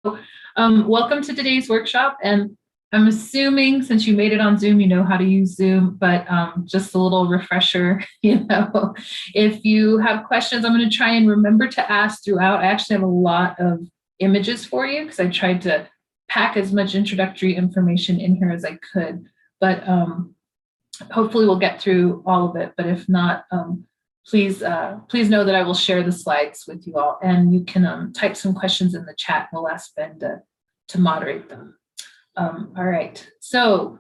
Welcome to today's workshop. And I'm assuming since you made it on Zoom, you know how to use Zoom, but just a little refresher, if you have questions, I'm going to try and remember to ask throughout. I actually have a lot of images for you because I tried to pack as much introductory information in here as I could, but hopefully we'll get through all of it. But if not, please know that I will share the slides with you all, and you can type some questions in the chat. We'll ask Ben to moderate them. All right, so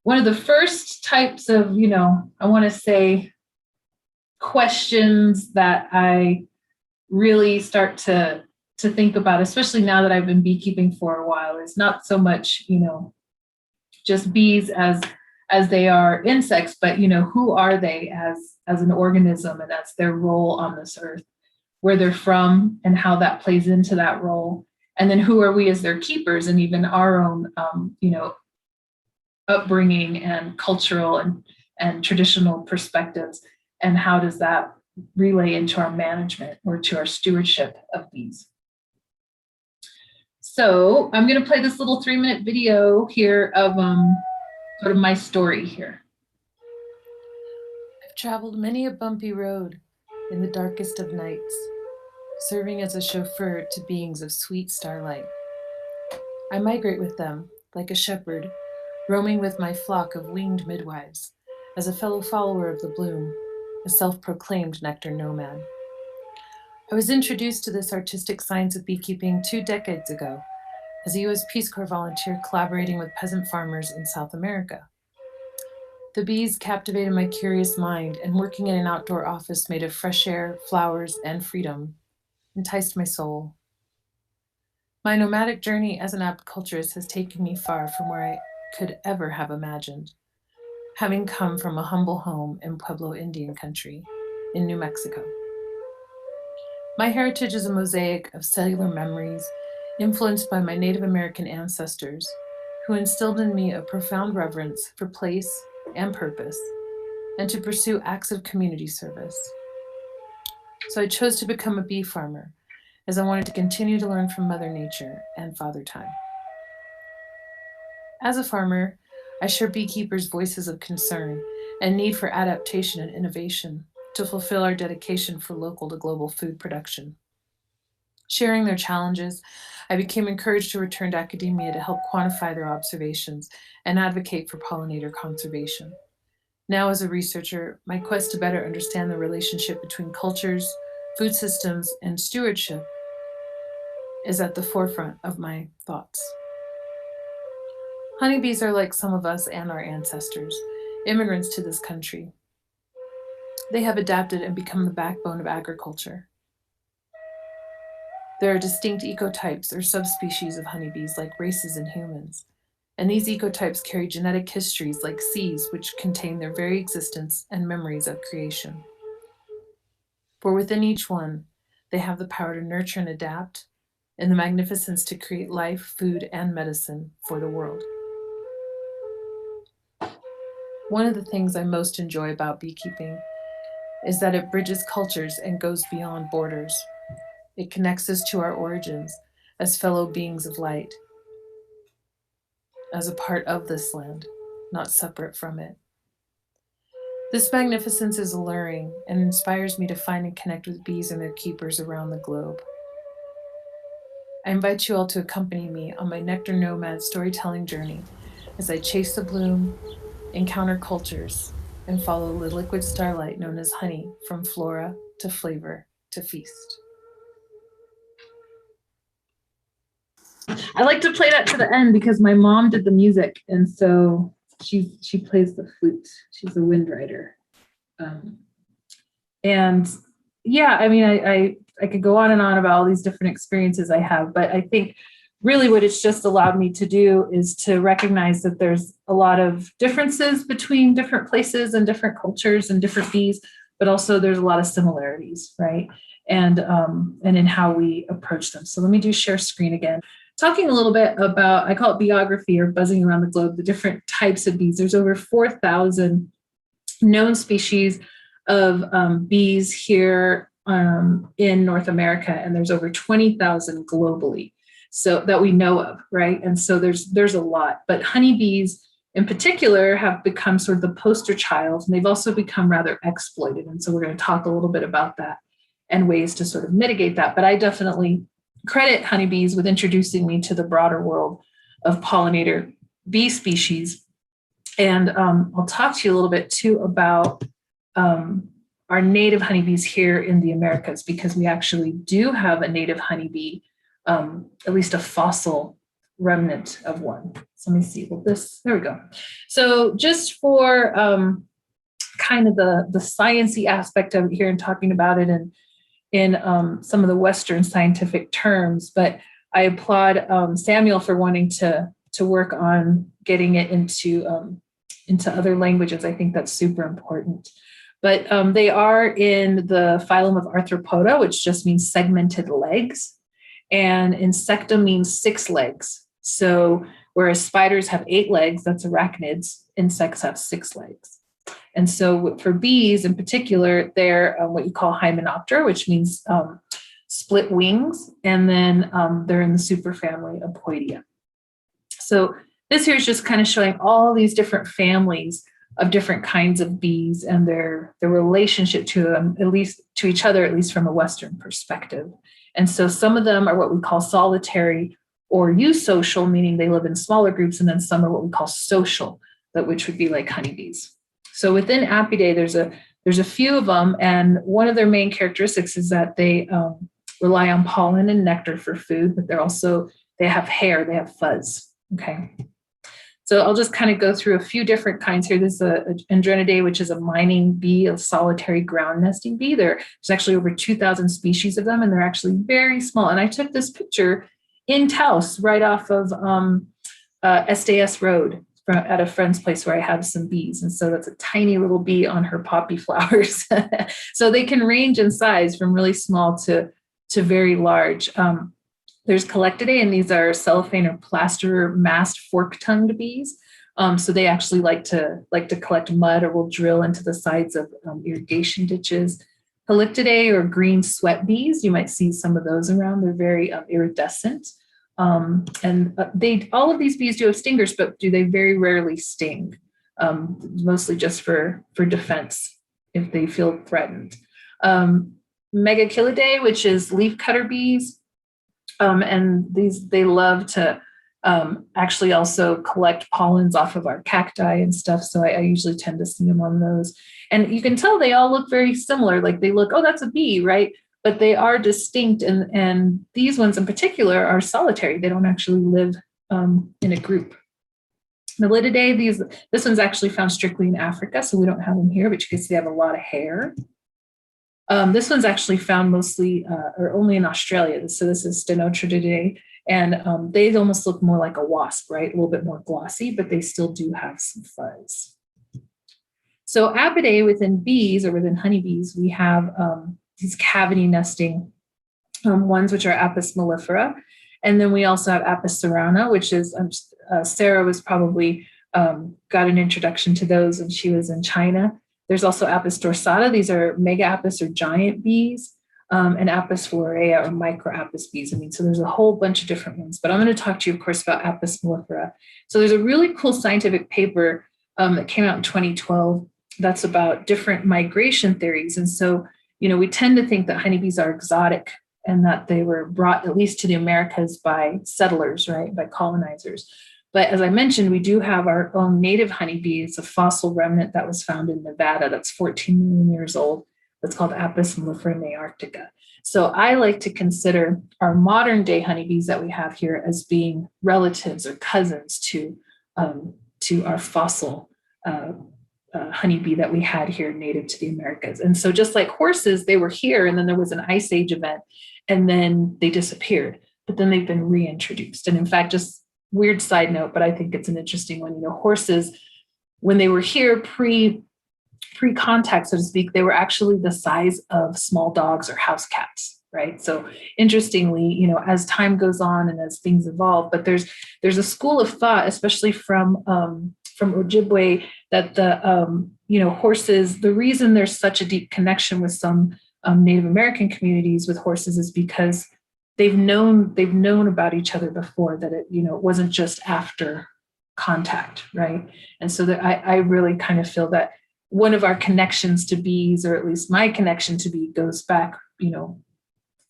one of the first types of, I want to say questions that I really start to think about, especially now that I've been beekeeping for a while, is not so much, just bees as they are insects, but who are they as an organism, and that's their role on this earth, where they're from and how that plays into that role. And then who are we as their keepers, and even our own, upbringing and cultural and traditional perspectives, and how does that relay into our management or to our stewardship of bees. So I'm going to play this little 3-minute video here of sort of my story here. I've traveled many a bumpy road in the darkest of nights, serving as a chauffeur to beings of sweet starlight. I migrate with them, like a shepherd, roaming with my flock of winged midwives, as a fellow follower of the bloom, a self-proclaimed nectar nomad. I was introduced to this artistic science of beekeeping 2 decades ago, as a U.S. Peace Corps volunteer collaborating with peasant farmers in South America. The bees captivated my curious mind, and working in an outdoor office made of fresh air, flowers, and freedom enticed my soul. My nomadic journey as an apiculturist has taken me far from where I could ever have imagined, having come from a humble home in Pueblo Indian country in New Mexico. My heritage is a mosaic of cellular memories influenced by my Native American ancestors, who instilled in me a profound reverence for place and purpose, and to pursue acts of community service. So I chose to become a bee farmer, as I wanted to continue to learn from Mother Nature and Father Time. As a farmer, I share beekeepers' voices of concern and need for adaptation and innovation to fulfill our dedication for local to global food production. Sharing their challenges, I became encouraged to return to academia to help quantify their observations and advocate for pollinator conservation. Now, as a researcher, my quest to better understand the relationship between cultures, food systems, and stewardship is at the forefront of my thoughts. Honeybees are like some of us and our ancestors, immigrants to this country. They have adapted and become the backbone of agriculture. There are distinct ecotypes or subspecies of honeybees, like races in humans, and these ecotypes carry genetic histories like seas, which contain their very existence and memories of creation. For within each one, they have the power to nurture and adapt, and the magnificence to create life, food, and medicine for the world. One of the things I most enjoy about beekeeping is that it bridges cultures and goes beyond borders. It connects us to our origins as fellow beings of light, as a part of this land, not separate from it. This magnificence is alluring and inspires me to find and connect with bees and their keepers around the globe. I invite you all to accompany me on my nectar nomad storytelling journey as I chase the bloom, encounter cultures, and follow the liquid starlight known as honey from flora to flavor to feast. I like to play that to the end because my mom did the music, and so she plays the flute. She's a wind rider, and yeah, I mean, I could go on and on about all these different experiences I have, but I think really what it's just allowed me to do is to recognize that there's a lot of differences between different places and different cultures and different bees, but also there's a lot of similarities, right? And in how we approach them. So let me do share screen again. Talking a little bit about, I call it beeography or buzzing around the globe, the different types of bees. There's over 4,000 known species of bees here in North America, and there's over 20,000 globally. So that we know of, right? And so there's a lot, but honeybees in particular have become sort of the poster child, and they've also become rather exploited. And so we're going to talk a little bit about that and ways to sort of mitigate that. But I definitely credit honeybees with introducing me to the broader world of pollinator bee species. And I'll talk to you a little bit too about our native honeybees here in the Americas, because we actually do have a native honeybee, at least a fossil remnant of one. So let me see. Well, there we go. So just for kind of the sciencey aspect of it here and talking about it in some of the Western scientific terms, but I applaud Samuel for wanting to work on getting it into other languages. I think that's super important. But they are in the phylum of Arthropoda, which just means segmented legs. And insecta means 6 legs. So whereas spiders have 8 legs, that's arachnids, insects have 6 legs. And so for bees in particular, they're what you call hymenoptera, which means split wings. And then they're in the superfamily Apoidea. So this here is just kind of showing all these different families of different kinds of bees and their relationship to them, at least to each other, at least from a Western perspective. And so some of them are what we call solitary or eusocial, meaning they live in smaller groups, and then some are what we call social, which would be like honeybees. So within Apidae, there's a few of them, and one of their main characteristics is that they rely on pollen and nectar for food, but they have hair, they have fuzz. Okay. So I'll just kind of go through a few different kinds here. This is an Andrenidae, which is a mining bee, a solitary ground nesting bee. There's actually over 2,000 species of them, and they're actually very small. And I took this picture in Taos, right off of SDS Road at a friend's place where I have some bees. And so that's a tiny little bee on her poppy flowers. So they can range in size from really small to very large. There's Collectidae, and these are cellophane or plaster mast fork-tongued bees. So they actually like to collect mud, or will drill into the sides of irrigation ditches. Halictidae, or green sweat bees, you might see some of those around. They're very iridescent. And all of these bees do have stingers, but they very rarely sting, mostly just for defense if they feel threatened. Megachilidae, which is leafcutter bees. And they love to actually also collect pollens off of our cacti and stuff. So I usually tend to see them on those. And you can tell they all look very similar. Like they look, oh, that's a bee, right? But they are distinct. And these ones in particular are solitary. They don't actually live in a group. Melitidae, this one's actually found strictly in Africa, so we don't have them here, but you can see they have a lot of hair. This one's actually found mostly or only in Australia. So this is Stenotrididae, and they almost look more like a wasp, right? A little bit more glossy, but they still do have some fuzz. So Apidae within bees, or within honeybees, we have these cavity nesting ones, which are Apis mellifera. And then we also have Apis cerana, which is, Sarah was probably got an introduction to those when she was in China. There's also Apis dorsata. These are mega apis or giant bees, and Apis florea or micro apis bees. So there's a whole bunch of different ones, but I'm going to talk to you, of course, about Apis mellifera. So there's a really cool scientific paper that came out in 2012 that's about different migration theories. And so, we tend to think that honeybees are exotic and that they were brought at least to the Americas by settlers, right, by colonizers. But as I mentioned, we do have our own native honeybee. It's a fossil remnant that was found in Nevada that's 14 million years old. That's called Apis mellifera nearctica. So I like to consider our modern day honeybees that we have here as being relatives or cousins to our fossil honeybee that we had here native to the Americas. And so just like horses, they were here, and then there was an ice age event, and then they disappeared, but then they've been reintroduced. And in fact, just weird side note, but I think it's an interesting one. Horses, when they were here pre-contact, so to speak, they were actually the size of small dogs or house cats, right? So interestingly, as time goes on and as things evolve, but there's a school of thought, especially from Ojibwe, that the horses, the reason there's such a deep connection with some Native American communities with horses is because they've known about each other before, that it, it wasn't just after contact, right? And so that I really kind of feel that one of our connections to bees, or at least my connection to bee, goes back,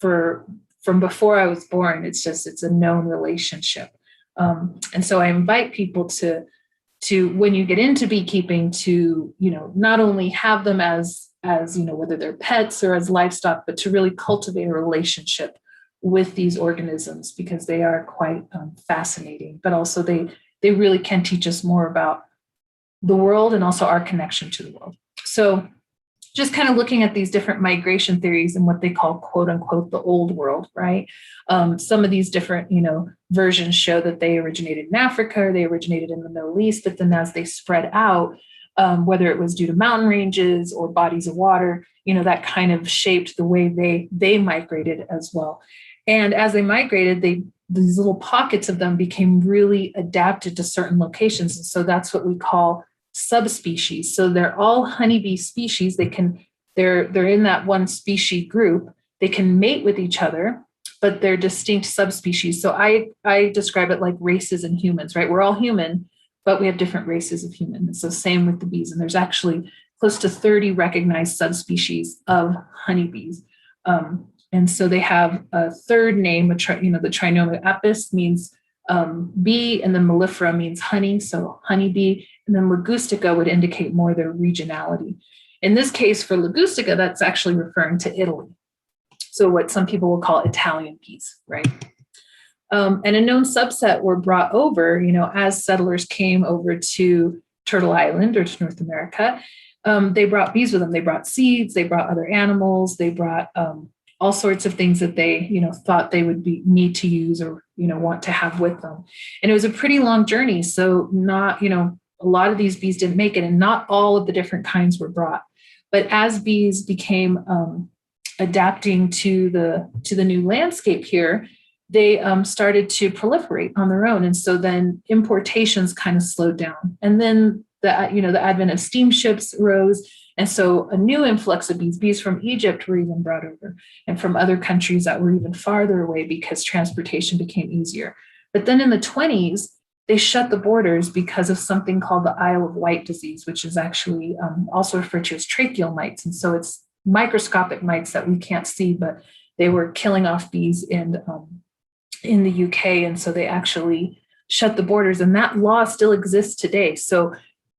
from before I was born. It's a known relationship. And so I invite people to when you get into beekeeping, to not only have them as whether they're pets or as livestock, but to really cultivate a relationship with these organisms, because they are quite fascinating, but also they really can teach us more about the world and also our connection to the world. So just kind of looking at these different migration theories and what they call, quote unquote, the old world, right? Some of these different, versions show that they originated in Africa, or they originated in the Middle East, but then as they spread out, whether it was due to mountain ranges or bodies of water, that kind of shaped the way they migrated as well. And as they migrated, these little pockets of them became really adapted to certain locations. And so that's what we call subspecies. So they're all honeybee species. They're in that one species group. They can mate with each other, but they're distinct subspecies. So I describe it like races in humans, right? We're all human, but we have different races of human. And so same with the bees. And there's actually close to 30 recognized subspecies of honeybees. And so they have a third name, the trinoma apis means bee, and then mellifera means honey, so honeybee, and then ligustica would indicate more their regionality. In this case, for ligustica, that's actually referring to Italy. So what some people will call Italian bees, right? And a known subset were brought over, as settlers came over to Turtle Island or to North America. They brought bees with them. They brought seeds, they brought other animals, they brought all sorts of things that they, thought they would need to use or, want to have with them. And it was a pretty long journey. So not, a lot of these bees didn't make it, and not all of the different kinds were brought. But as bees became adapting to the new landscape here, they started to proliferate on their own. And so then importations kind of slowed down. And then the advent of steamships rose. And so a new influx of bees from Egypt were even brought over, and from other countries that were even farther away, because transportation became easier. But then in the 1920s, they shut the borders because of something called the Isle of Wight disease, which is actually also referred to as tracheal mites. And so it's microscopic mites that we can't see, but they were killing off bees in the UK. And so they actually shut the borders, and that law still exists today. So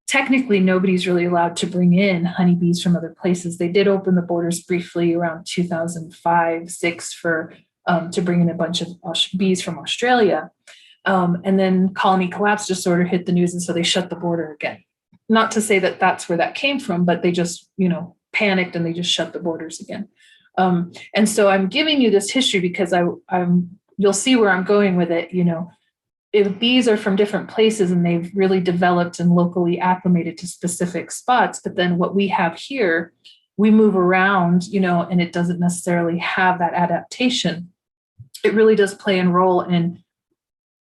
technically, nobody's really allowed to bring in honeybees from other places. They did open the borders briefly around 2005-06 to bring in a bunch of bees from Australia. And then colony collapse disorder hit the news, and so they shut the border again. Not to say that that's where that came from, but they just, panicked and they just shut the borders again. And so I'm giving you this history because you'll see where I'm going with it. If bees are from different places and they've really developed and locally acclimated to specific spots, but then what we have here, we move around, and it doesn't necessarily have that adaptation. It really does play a role in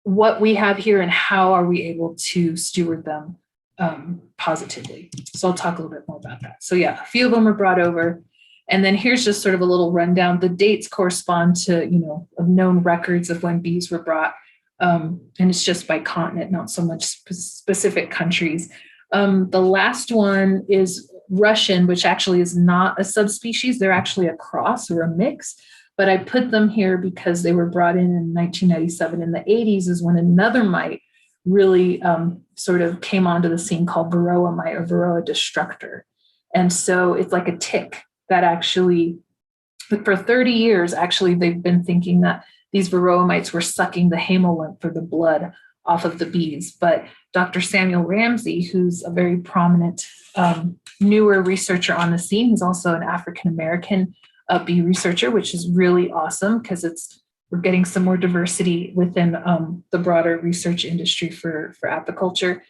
what we have here and how are we able to steward them positively. So I'll talk a little bit more about that. So yeah, a few of them were brought over. And then here's just sort of a little rundown. The dates correspond to, of known records of when bees were brought. And it's just by continent, not so much specific countries. The last one is Russian, which actually is not a subspecies. They're actually a cross or a mix. But I put them here because they were brought in 1997. In the 80s is when another mite really sort of came onto the scene called Varroa mite or Varroa destructor. And so it's like a tick that actually, for 30 years, actually, they've been thinking that these Varroa mites were sucking the hemolymph or the blood off of the bees. But Dr. Samuel Ramsey, who's a very prominent newer researcher on the scene, he's also an African-American bee researcher, which is really awesome because we're getting some more diversity within the broader research industry for apiculture.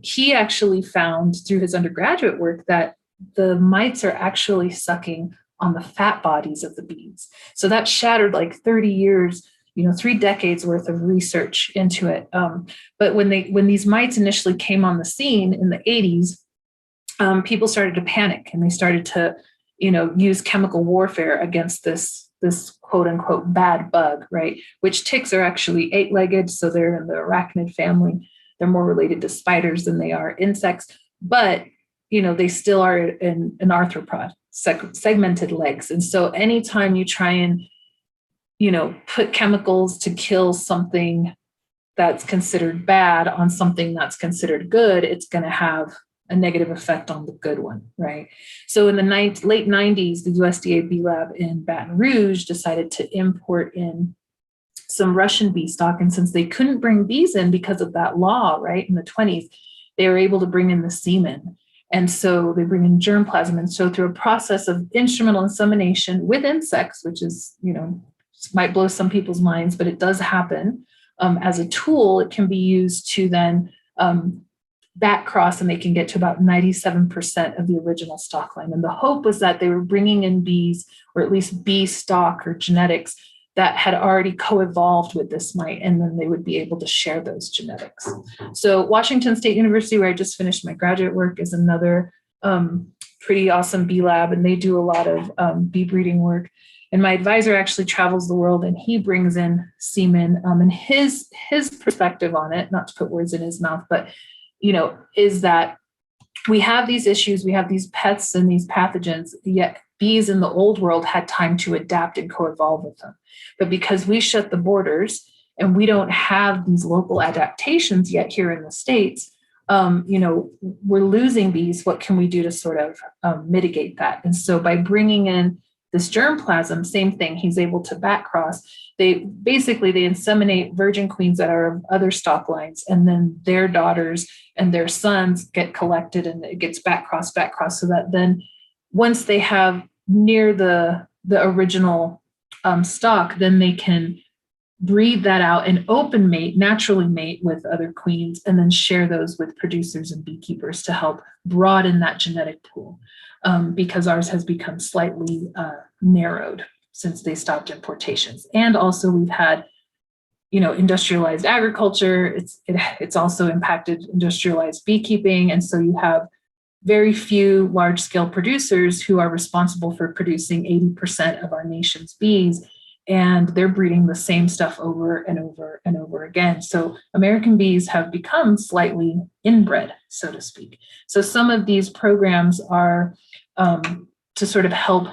He actually found through his undergraduate work that the mites are actually sucking on the fat bodies of the bees. So that shattered like 30 years, 3 decades worth of research into it. But when these mites initially came on the scene in the 80s, people started to panic and they started to, use chemical warfare against this this quote unquote bad bug, right? Which ticks are actually 8-legged, so they're in the arachnid family. They're more related to spiders than they are insects, but they still are an arthropod, segmented legs. And so anytime you try and put chemicals to kill something that's considered bad on something that's considered good, it's going to have a negative effect on the good one, right? So in the late 90s, the USDA Bee Lab in Baton Rouge decided to import in some Russian bee stock. And since they couldn't bring bees in because of that law, right, in the 20s, they were able to bring in the semen. And so they bring in germplasm. And so through a process of instrumental insemination with insects, which is, might blow some people's minds, but it does happen, as a tool, it can be used to then back cross, and they can get to about 97% of the original stock line. And the hope was that they were bringing in bees, or at least bee stock or genetics that had already co-evolved with this mite, and then they would be able to share those genetics. So Washington State University, where I just finished my graduate work, is another pretty awesome bee lab, and they do a lot of bee breeding work. And my advisor actually travels the world, and he brings in semen. And his perspective on it, not to put words in his mouth, but is that we have these issues, we have these pests and these pathogens, yet bees in the old world had time to adapt and co-evolve with them. But because we shut the borders and we don't have these local adaptations yet here in the States, we're losing bees. What can we do to sort of mitigate that? And so by bringing in this germplasm, same thing, he's able to back cross. They inseminate virgin queens that are of other stock lines, and then their daughters and their sons get collected, and it gets back crossed, so that then once they have near the original stock, then they can breed that out and naturally mate with other queens, and then share those with producers and beekeepers to help broaden that genetic pool. Because ours has become slightly narrowed since they stopped importations. And also we've had, industrialized agriculture. It's also impacted industrialized beekeeping. And so you have very few large-scale producers who are responsible for producing 80% of our nation's bees, and they're breeding the same stuff over and over and over again. So American bees have become slightly inbred, so to speak. So some of these programs are to sort of help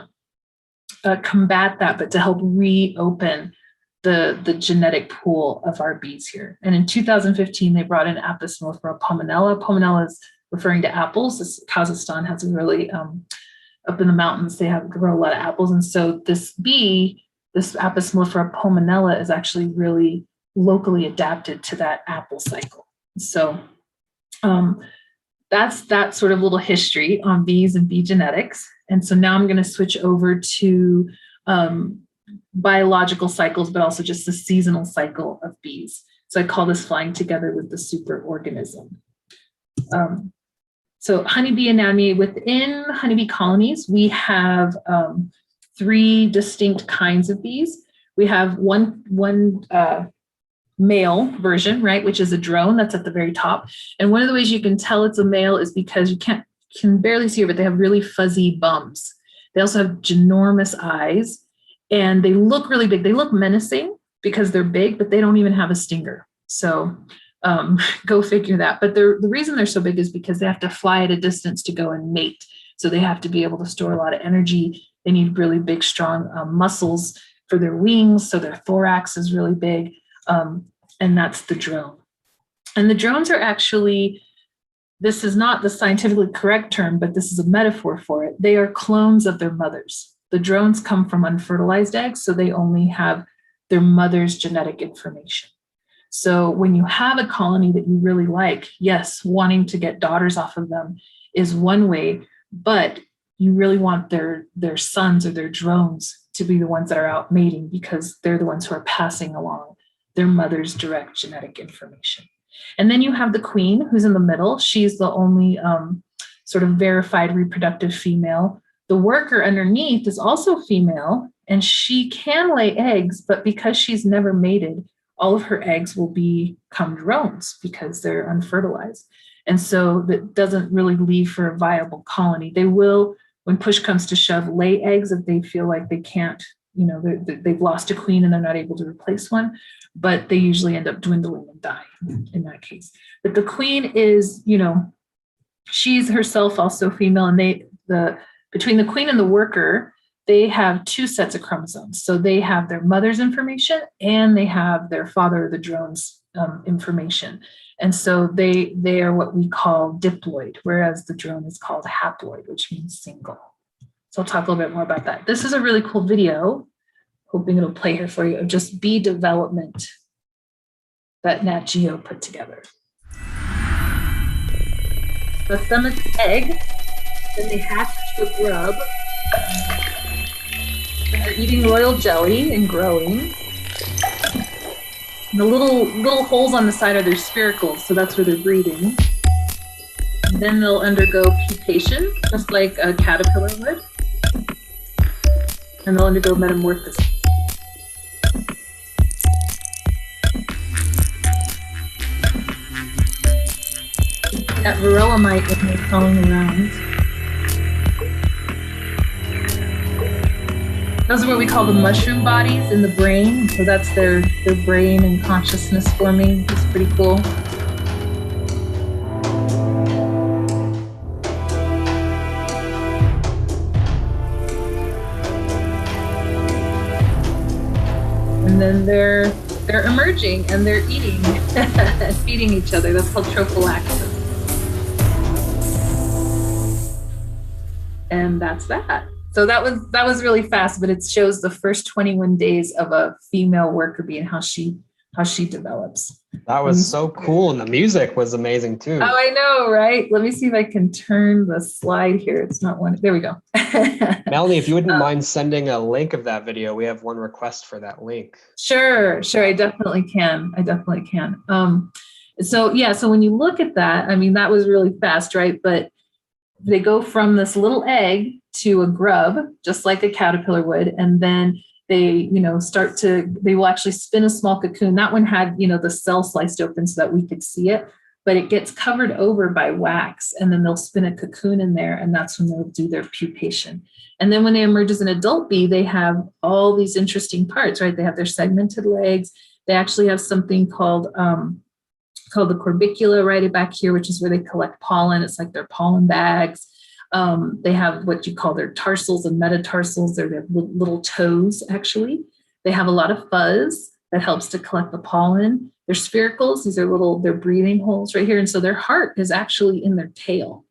combat that, but to help reopen the genetic pool of our bees here. And in 2015, they brought in Apis mellifera pulmonella. Pulmonella is referring to apples. Kazakhstan has a really, up in the mountains, they grow a lot of apples. And so this bee, this Apis mellifera pulmonella, is actually really locally adapted to that apple cycle. So that's that sort of little history on bees and bee genetics. And so now I'm going to switch over to biological cycles, but also just the seasonal cycle of bees. So I call this flying together with the superorganism. So honeybee anatomy. Within honeybee colonies, we have 3 distinct kinds of bees. We have one male version, right, which is a drone that's at the very top. And one of the ways you can tell it's a male is because you can barely see it, but they have really fuzzy bums. They also have ginormous eyes, and they look really big. They look menacing because they're big, but they don't even have a stinger. So go figure that. But the reason they're so big is because they have to fly at a distance to go and mate. So they have to be able to store a lot of energy. They need really big, strong muscles for their wings. So their thorax is really big. And that's the drone. And the drones are actually, this is not the scientifically correct term, but this is a metaphor for it. They are clones of their mothers. The drones come from unfertilized eggs, so they only have their mother's genetic information. So when you have a colony that you really like, yes, wanting to get daughters off of them is one way, but you really want their sons or their drones to be the ones that are out mating, because they're the ones who are passing along their mother's direct genetic information. And then you have the queen, who's in the middle. She's the only sort of verified reproductive female. The worker underneath is also female, and she can lay eggs, but because she's never mated, all of her eggs will become drones because they're unfertilized. And so that doesn't really leave for a viable colony. They will, when push comes to shove, lay eggs if they feel like they can't they've lost a queen and they're not able to replace one, but they usually end up dwindling and dying in that case. But the queen is, she's herself also female, and between the queen and the worker, they have two sets of chromosomes. So they have their mother's information and they have their father, the drone's information. And so they are what we call diploid, whereas the drone is called haploid, which means single. So I'll talk a little bit more about that. This is a really cool video, hoping it'll play here for you, of just bee development that Nat Geo put together. The stomach's egg, then they hatch to a grub. And they're eating royal jelly and growing. And the little holes on the side are their spiracles, so that's where they're breathing. And then they'll undergo pupation, just like a caterpillar would. And they'll undergo metamorphosis. That varroa mite when they're crawling around. Those are what we call the mushroom bodies in the brain. So that's their brain and consciousness forming. It's pretty cool. And then they're emerging and they're eating, feeding each other. That's called trophallaxis. And that's that. So that was really fast, but it shows the first 21 days of a female worker bee and how she develops. That was so cool, and the music was amazing too. Oh, I know, right? Let me see if I can turn the slide here. It's not one. There we go. Melanie, if you wouldn't mind sending a link of that video, we have one request for that link. Sure. I definitely can. So when you look at that, I mean, that was really fast, right? But they go from this little egg to a grub, just like a caterpillar would, and then they will actually spin a small cocoon. That one had, the cell sliced open so that we could see it, but it gets covered over by wax, and then they'll spin a cocoon in there, and that's when they'll do their pupation. And then when they emerge as an adult bee, they have all these interesting parts, right? They have their segmented legs. They actually have something called the corbicula right back here, which is where they collect pollen. It's like their pollen bags. They have what you call their tarsals and metatarsals. They're their little toes, actually. They have a lot of fuzz that helps to collect the pollen. Their spiracles, these are their breathing holes right here. And so their heart is actually in their tail.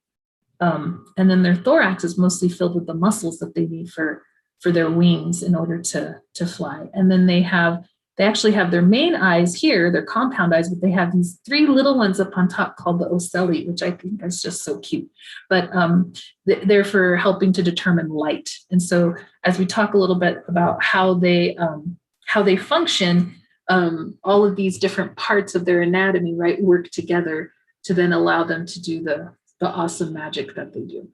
And then their thorax is mostly filled with the muscles that they need for their wings in order to fly. And then they actually have their main eyes here, their compound eyes, but they have these three little ones up on top called the ocelli, which I think is just so cute. But they're for helping to determine light. And so as we talk a little bit about how they function, all of these different parts of their anatomy, right, work together to then allow them to do the awesome magic that they do.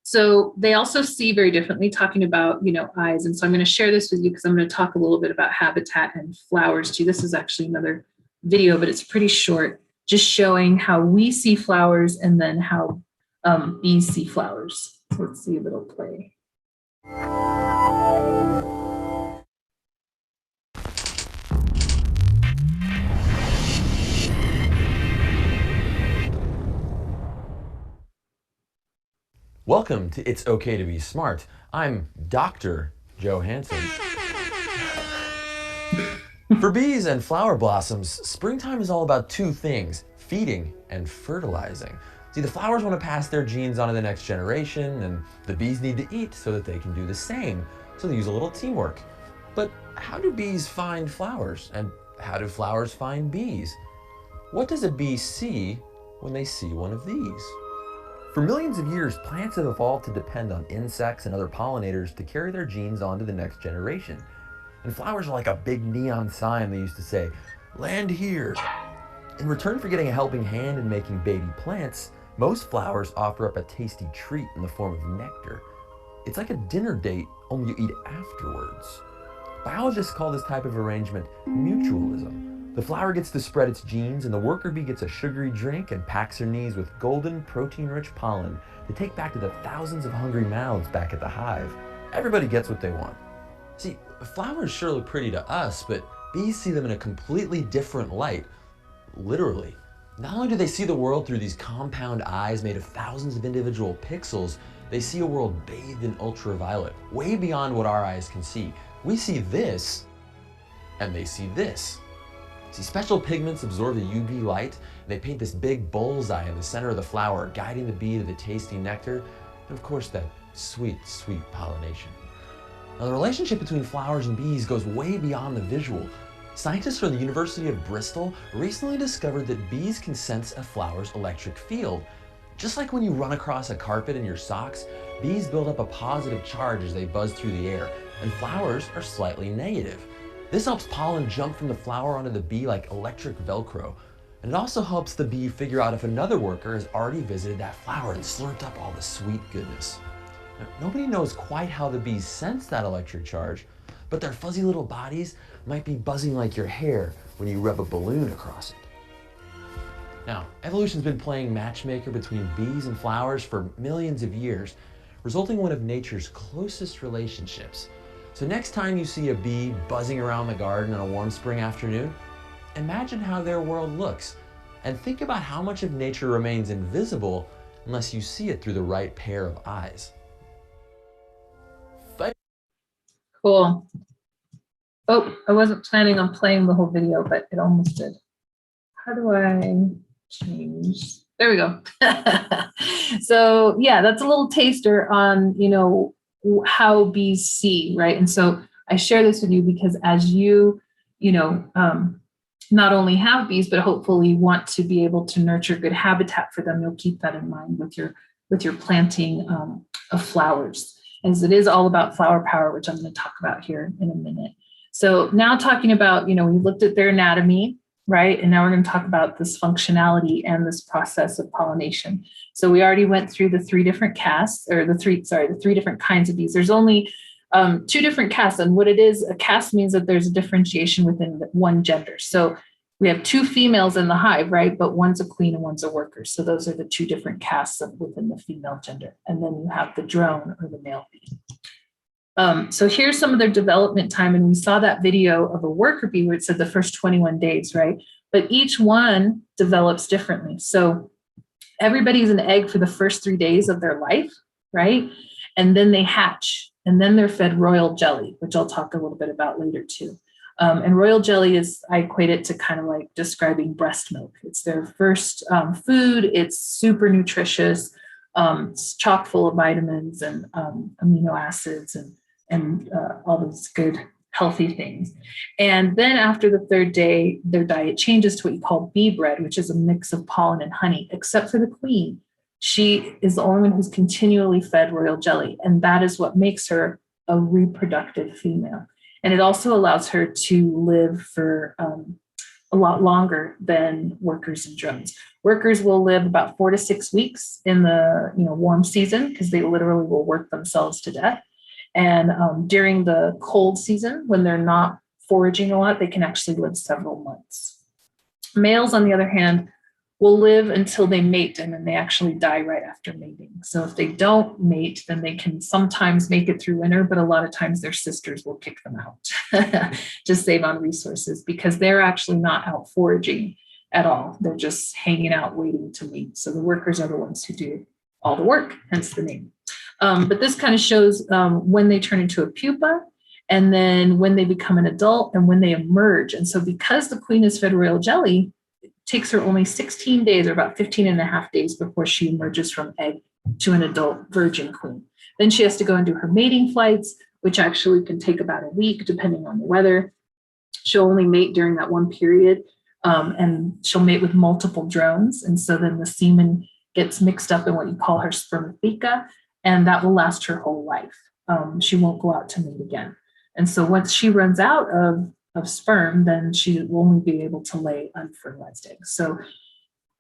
So they also see very differently, talking about, eyes. And so I'm going to share this with you because I'm going to talk a little bit about habitat and flowers too. This is actually another video, but it's pretty short, just showing how we see flowers and then how bees see flowers. So let's see if it'll play. Welcome to It's Okay to Be Smart. I'm Dr. Joe Hansen. For bees and flower blossoms, springtime is all about two things: feeding and fertilizing. See, the flowers want to pass their genes on to the next generation, and the bees need to eat so that they can do the same. So they use a little teamwork. But how do bees find flowers? And how do flowers find bees? What does a bee see when they see one of these? For millions of years, plants have evolved to depend on insects and other pollinators to carry their genes on to the next generation. And flowers are like a big neon sign. They used to say, "Land here." In return for getting a helping hand in making baby plants, most flowers offer up a tasty treat in the form of nectar. It's like a dinner date, only you eat afterwards. Biologists call this type of arrangement mutualism. The flower gets to spread its genes, and the worker bee gets a sugary drink and packs her knees with golden, protein-rich pollen to take back to the thousands of hungry mouths back at the hive. Everybody gets what they want. See, flowers sure look pretty to us, but bees see them in a completely different light, literally. Not only do they see the world through these compound eyes made of thousands of individual pixels, they see a world bathed in ultraviolet, way beyond what our eyes can see. We see this, and they see this. See, special pigments absorb the UV light, and they paint this big bullseye in the center of the flower, guiding the bee to the tasty nectar, and of course that sweet, sweet pollination. Now, the relationship between flowers and bees goes way beyond the visual. Scientists from the University of Bristol recently discovered that bees can sense a flower's electric field. Just like when you run across a carpet in your socks, bees build up a positive charge as they buzz through the air, and flowers are slightly negative. This helps pollen jump from the flower onto the bee like electric Velcro. And it also helps the bee figure out if another worker has already visited that flower and slurped up all the sweet goodness. Now, nobody knows quite how the bees sense that electric charge, but their fuzzy little bodies might be buzzing like your hair when you rub a balloon across it. Now, evolution's been playing matchmaker between bees and flowers for millions of years, resulting in one of nature's closest relationships. So next time you see a bee buzzing around the garden on a warm spring afternoon, imagine how their world looks, and think about how much of nature remains invisible unless you see it through the right pair of eyes. Cool. Oh, I wasn't planning on playing the whole video, but it almost did. How do I change? There we go. So yeah, that's a little taster on, how bees see, right? And so I share this with you because as you, not only have bees, but hopefully want to be able to nurture good habitat for them, you'll keep that in mind with your planting of flowers. As it is all about flower power, which I'm going to talk about here in a minute. So now talking about, we looked at their anatomy, right? And now we're going to talk about this functionality and this process of pollination. So we already went through the three different castes, or the three different kinds of bees. There's only two different castes. And what it is, a caste means that there's a differentiation within one gender. So we have two females in the hive, right? But one's a queen and one's a worker. So those are the two different castes within the female gender. And then you have the drone or the male bee. So here's some of their development time. And we saw that video of a worker bee where it said the first 21 days, right? But each one develops differently. So everybody's an egg for the first 3 days of their life, right? And then they hatch, and then they're fed royal jelly, which I'll talk a little bit about later too. And royal jelly I equate it to kind of like describing breast milk. It's their first food. It's super nutritious. It's chock full of vitamins and amino acids and all those good, healthy things. And then after the third day, their diet changes to what you call bee bread, which is a mix of pollen and honey, except for the queen. She is the only one who's continually fed royal jelly. And that is what makes her a reproductive female. And it also allows her to live for a lot longer than workers and drones. Workers will live about 4 to 6 weeks in the warm season because they literally will work themselves to death. And during the cold season, when they're not foraging a lot, they can actually live several months. Males, on the other hand, will live until they mate, and then they actually die right after mating. So if they don't mate, then they can sometimes make it through winter, but a lot of times their sisters will kick them out to save on resources because they're actually not out foraging at all. They're just hanging out waiting to mate. So the workers are the ones who do all the work, hence the name. But this kind of shows when they turn into a pupa, and then when they become an adult and when they emerge. And so because the queen is fed royal jelly, takes her only 16 days or about 15 and a half days before she emerges from egg to an adult virgin queen. Then she has to go and do her mating flights, which actually can take about a week depending on the weather. She'll only mate during that one period, and she'll mate with multiple drones. And so then the semen gets mixed up in what you call her spermatheca, and that will last her whole life. She won't go out to mate again. And so once she runs out of sperm, then she will only be able to lay unfertilized eggs. So,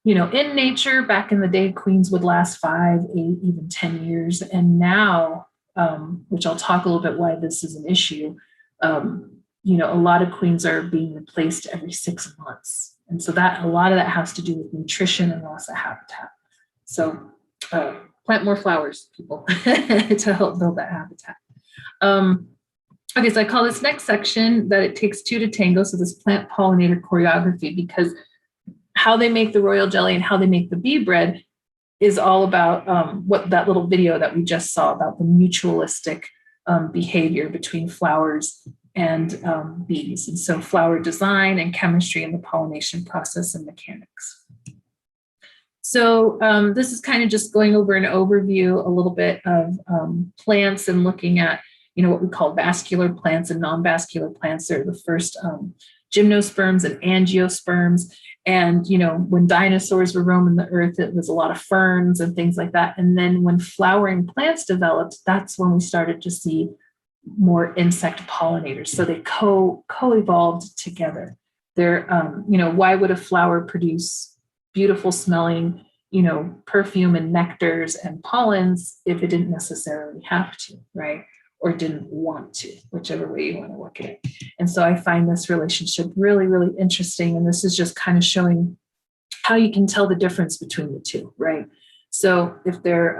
in nature, back in the day, queens would last 5, 8, even 10 years. And now, which I'll talk a little bit why this is an issue, a lot of queens are being replaced every 6 months. And so a lot of that has to do with nutrition and loss of habitat. So plant more flowers, people, to help build that habitat. Okay, so I call this next section that it takes two to tango. So this plant pollinator choreography, because how they make the royal jelly and how they make the bee bread is all about what that little video that we just saw about the mutualistic behavior between flowers and bees. And so flower design and chemistry and the pollination process and mechanics. So this is kind of just going over an overview a little bit of plants and looking at, what we call vascular plants and non-vascular plants. They're the first gymnosperms and angiosperms. And, when dinosaurs were roaming the earth, it was a lot of ferns and things like that. And then when flowering plants developed, that's when we started to see more insect pollinators. So they co-evolved together. They're, why would a flower produce beautiful smelling, perfume and nectars and pollens if it didn't necessarily have to, right? Or didn't want to, whichever way you want to look at it. And so I find this relationship really, really interesting. And this is just kind of showing how you can tell the difference between the two, right? So if they're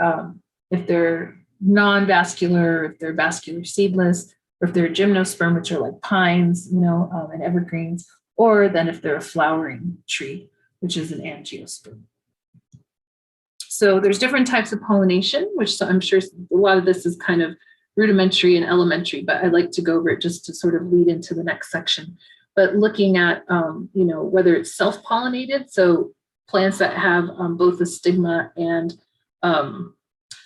non-vascular, if they're vascular seedless, or if they're a gymnosperm, which are like pines, and evergreens, or then if they're a flowering tree, which is an angiosperm. So there's different types of pollination, which I'm sure a lot of this is kind of rudimentary and elementary, but I like to go over it just to sort of lead into the next section. But looking at, whether it's self-pollinated, so plants that have both the stigma and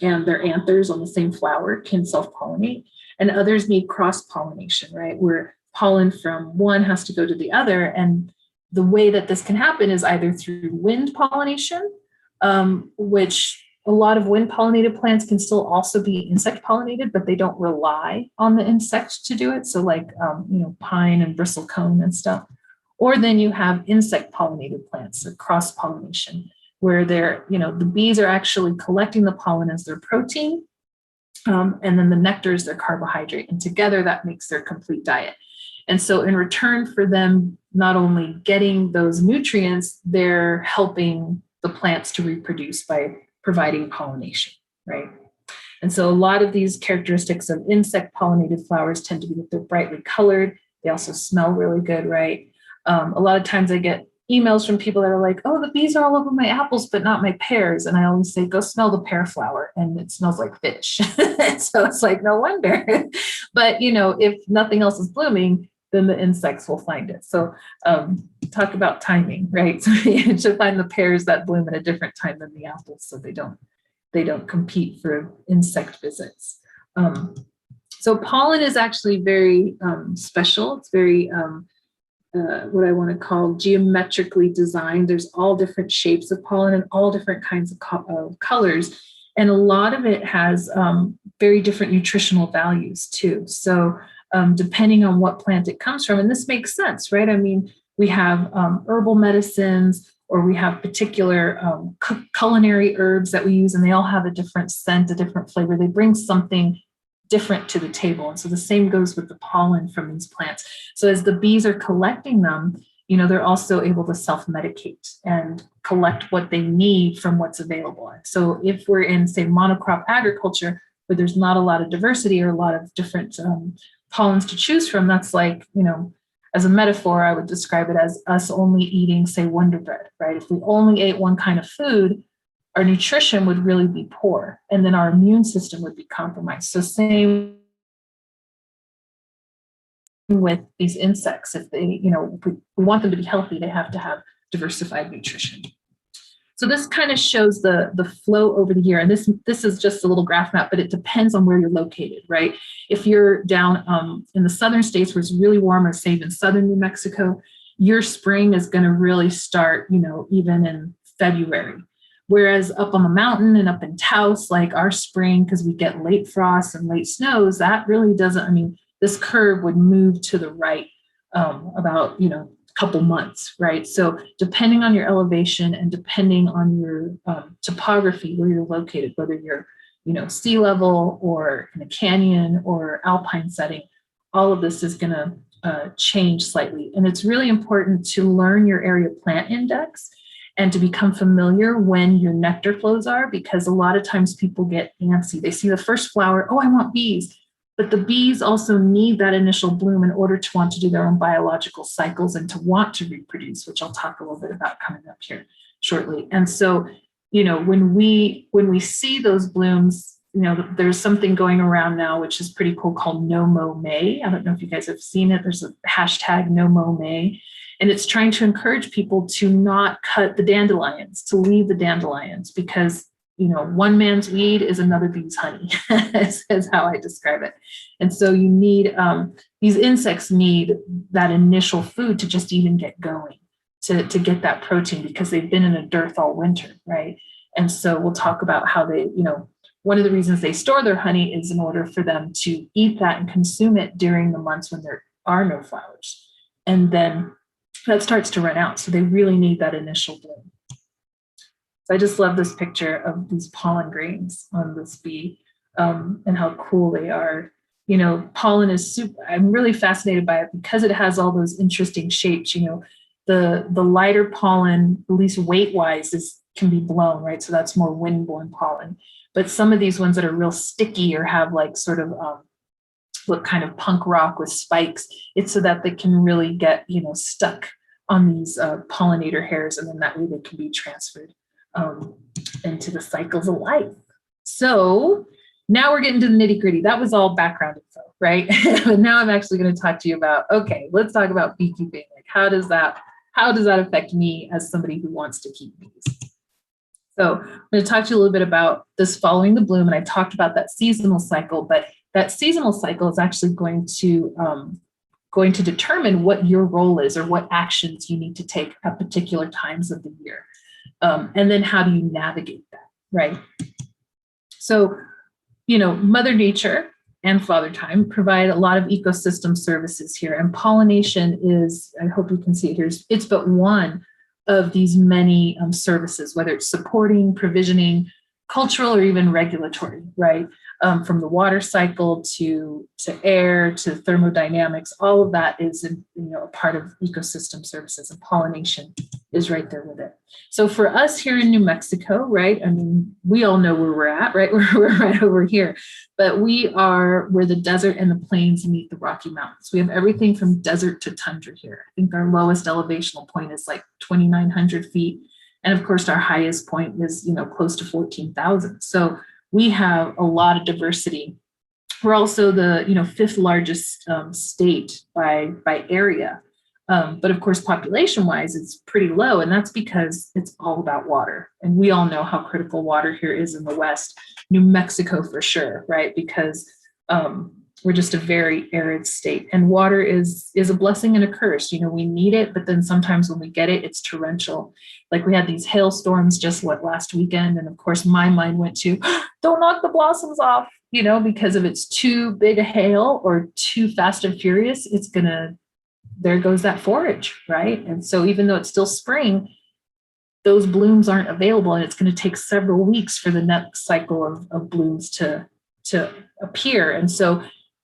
their anthers on the same flower can self-pollinate, and others need cross-pollination, right? Where pollen from one has to go to the other. And the way that this can happen is either through wind pollination, which a lot of wind pollinated plants can still also be insect pollinated, but they don't rely on the insect to do it. So like, pine and bristlecone and stuff. Or then you have insect pollinated plants, so cross pollination, where they're, the bees are actually collecting the pollen as their protein. And then the nectar is their carbohydrate. And together that makes their complete diet. And so in return for them not only getting those nutrients, they're helping the plants to reproduce by providing pollination, right? And so a lot of these characteristics of insect pollinated flowers tend to be that they're brightly colored. They also smell really good, right? A lot of times I get emails from people that are like, oh, the bees are all over my apples, but not my pears. And I always say, go smell the pear flower, and it smells like fish. So it's like, no wonder. But, if nothing else is blooming, then the insects will find it. So talk about timing, right? So you should find the pears that bloom at a different time than the apples, so they don't compete for insect visits. So pollen is actually very special. It's very what I want to call geometrically designed. There's all different shapes of pollen and all different kinds of colors. And a lot of it has very different nutritional values too. So depending on what plant it comes from, and this makes sense, right? I mean, we have herbal medicines, or we have particular culinary herbs that we use, and they all have a different scent, a different flavor. They bring something different to the table. And so the same goes with the pollen from these plants. So as the bees are collecting them, they're also able to self-medicate and collect what they need from what's available. So if we're in, say, monocrop agriculture, where there's not a lot of diversity or a lot of different pollens to choose from, that's like, as a metaphor, I would describe it as us only eating, say, Wonder Bread, right? If we only ate one kind of food, our nutrition would really be poor, and then our immune system would be compromised. So same with these insects. If they, we want them to be healthy, they have to have diversified nutrition. So this kind of shows the flow over the year. And this is just a little graph map, but it depends on where you're located, right? If you're down in the southern states where it's really warm, or say in southern New Mexico, your spring is going to really start, even in February. Whereas up on the mountain and up in Taos, like our spring, because we get late frosts and late snows, that really doesn't, this curve would move to the right about, couple months, right? So depending on your elevation and depending on your topography, where you're located, whether you're, sea level or in a canyon or alpine setting, all of this is going to change slightly. And it's really important to learn your area plant index and to become familiar when your nectar flows are, because a lot of times people get antsy. They see the first flower, oh, I want bees. But the bees also need that initial bloom in order to want to do their own biological cycles and to want to reproduce, which I'll talk a little bit about coming up here shortly. And so, when we see those blooms, there's something going around now, which is pretty cool, called No Mow May. I don't know if you guys have seen it. There's a hashtag No Mow May, and it's trying to encourage people to not cut the dandelions, to leave the dandelions, because one man's weed is another bee's honey, is how I describe it. And so you need, these insects need that initial food to just even get going, to get that protein, because they've been in a dearth all winter, right? And so we'll talk about how they, one of the reasons they store their honey is in order for them to eat that and consume it during the months when there are no flowers. And then that starts to run out. So they really need that initial bloom. So I just love this picture of these pollen grains on this bee, and how cool they are. Pollen is super, I'm really fascinated by it because it has all those interesting shapes. The lighter pollen, at least weight-wise, can be blown, right? So that's more wind-borne pollen. But some of these ones that are real sticky or have like sort of look kind of punk rock with spikes, it's so that they can really get, stuck on these pollinator hairs, and then that way they can be transferred into the cycles of life. So now we're getting to the nitty gritty. That was all background info, right? But now I'm actually going to talk to you about, okay, let's talk about beekeeping. Like, how does that affect me as somebody who wants to keep bees? So I'm going to talk to you a little bit about this following the bloom, and I talked about that seasonal cycle, but that seasonal cycle is actually going to determine what your role is or what actions you need to take at particular times of the year. And then how do you navigate that, right? So, Mother Nature and Father Time provide a lot of ecosystem services here, and pollination is, I hope you can see it here, it's but one of these many services, whether it's supporting, provisioning, cultural, or even regulatory, right? From the water cycle to air to thermodynamics, all of that is a part of ecosystem services, and pollination is right there with it. So for us here in New Mexico, right? I mean, we all know where we're at, right? We're right over here, but where the desert and the plains meet the Rocky Mountains. We have everything from desert to tundra here. I think our lowest elevational point is like 2,900 feet. And of course, our highest point is, close to 14,000. So we have a lot of diversity. We're also the, fifth largest state by area. But of course, population-wise, it's pretty low. And that's because it's all about water. And we all know how critical water here is in the West, New Mexico for sure, right? Because we're just a very arid state, and water is a blessing and a curse. We need it, but then sometimes when we get it, it's torrential. Like we had these hailstorms just last weekend. And of course, my mind went to, don't knock the blossoms off, because if it's too big a hail or too fast and furious, there goes that forage, right? And so even though it's still spring, those blooms aren't available, and it's going to take several weeks for the next cycle of blooms to appear. And so